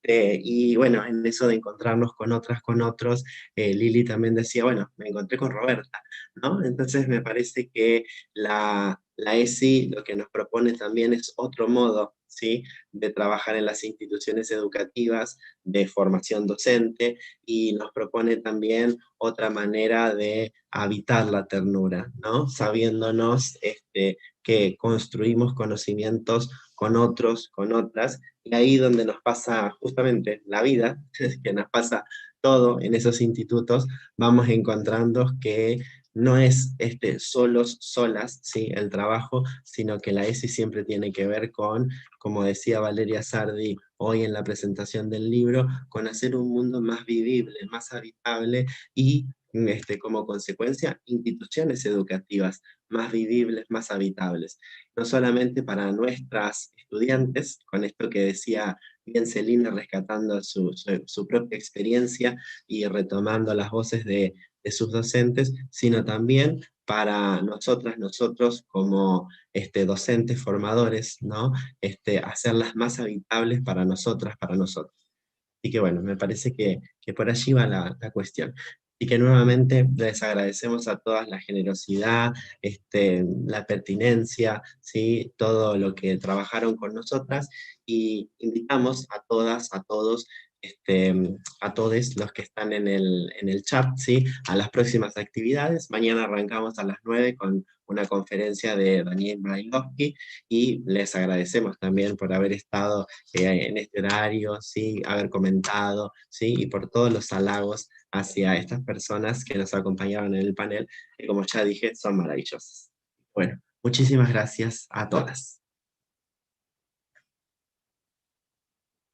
S1: Y bueno, en eso de encontrarnos con otras, con otros, Lili también decía, bueno, me encontré con Roberta, ¿no? Entonces me parece que la ESI lo que nos propone también es otro modo, ¿sí?, de trabajar en las instituciones educativas, de formación docente, y nos propone también otra manera de habitar la ternura, ¿no? Sabiéndonos que construimos conocimientos con otros, con otras, y ahí donde nos pasa justamente la vida, que nos pasa todo en esos institutos, vamos encontrando que no es solos, solas, ¿sí?, el trabajo, sino que la ESI siempre tiene que ver con, como decía Valeria Sardi hoy en la presentación del libro, con hacer un mundo más vivible, más habitable y como consecuencia, instituciones educativas más vivibles, más habitables. No solamente para nuestras estudiantes, con esto que decía bien Celina, rescatando su propia experiencia y retomando las voces de sus docentes, sino también para nosotras, nosotros como docentes formadores, ¿no? Hacerlas más habitables para nosotras, para nosotros. Así que bueno, me parece que por allí va la cuestión. Y que nuevamente les agradecemos a todas la generosidad, la pertinencia, ¿sí? Todo lo que trabajaron con nosotras, y invitamos a todas, a todos, a todos los que están en el chat, ¿sí? A las próximas actividades. Mañana arrancamos a las 9 con una conferencia de Daniel Brailovsky, y les agradecemos también por haber estado en este horario, ¿sí? Haber comentado, ¿sí? Y por todos los halagos hacia estas personas que nos acompañaron en el panel, que como ya dije, son maravillosas. Bueno, muchísimas gracias a todas.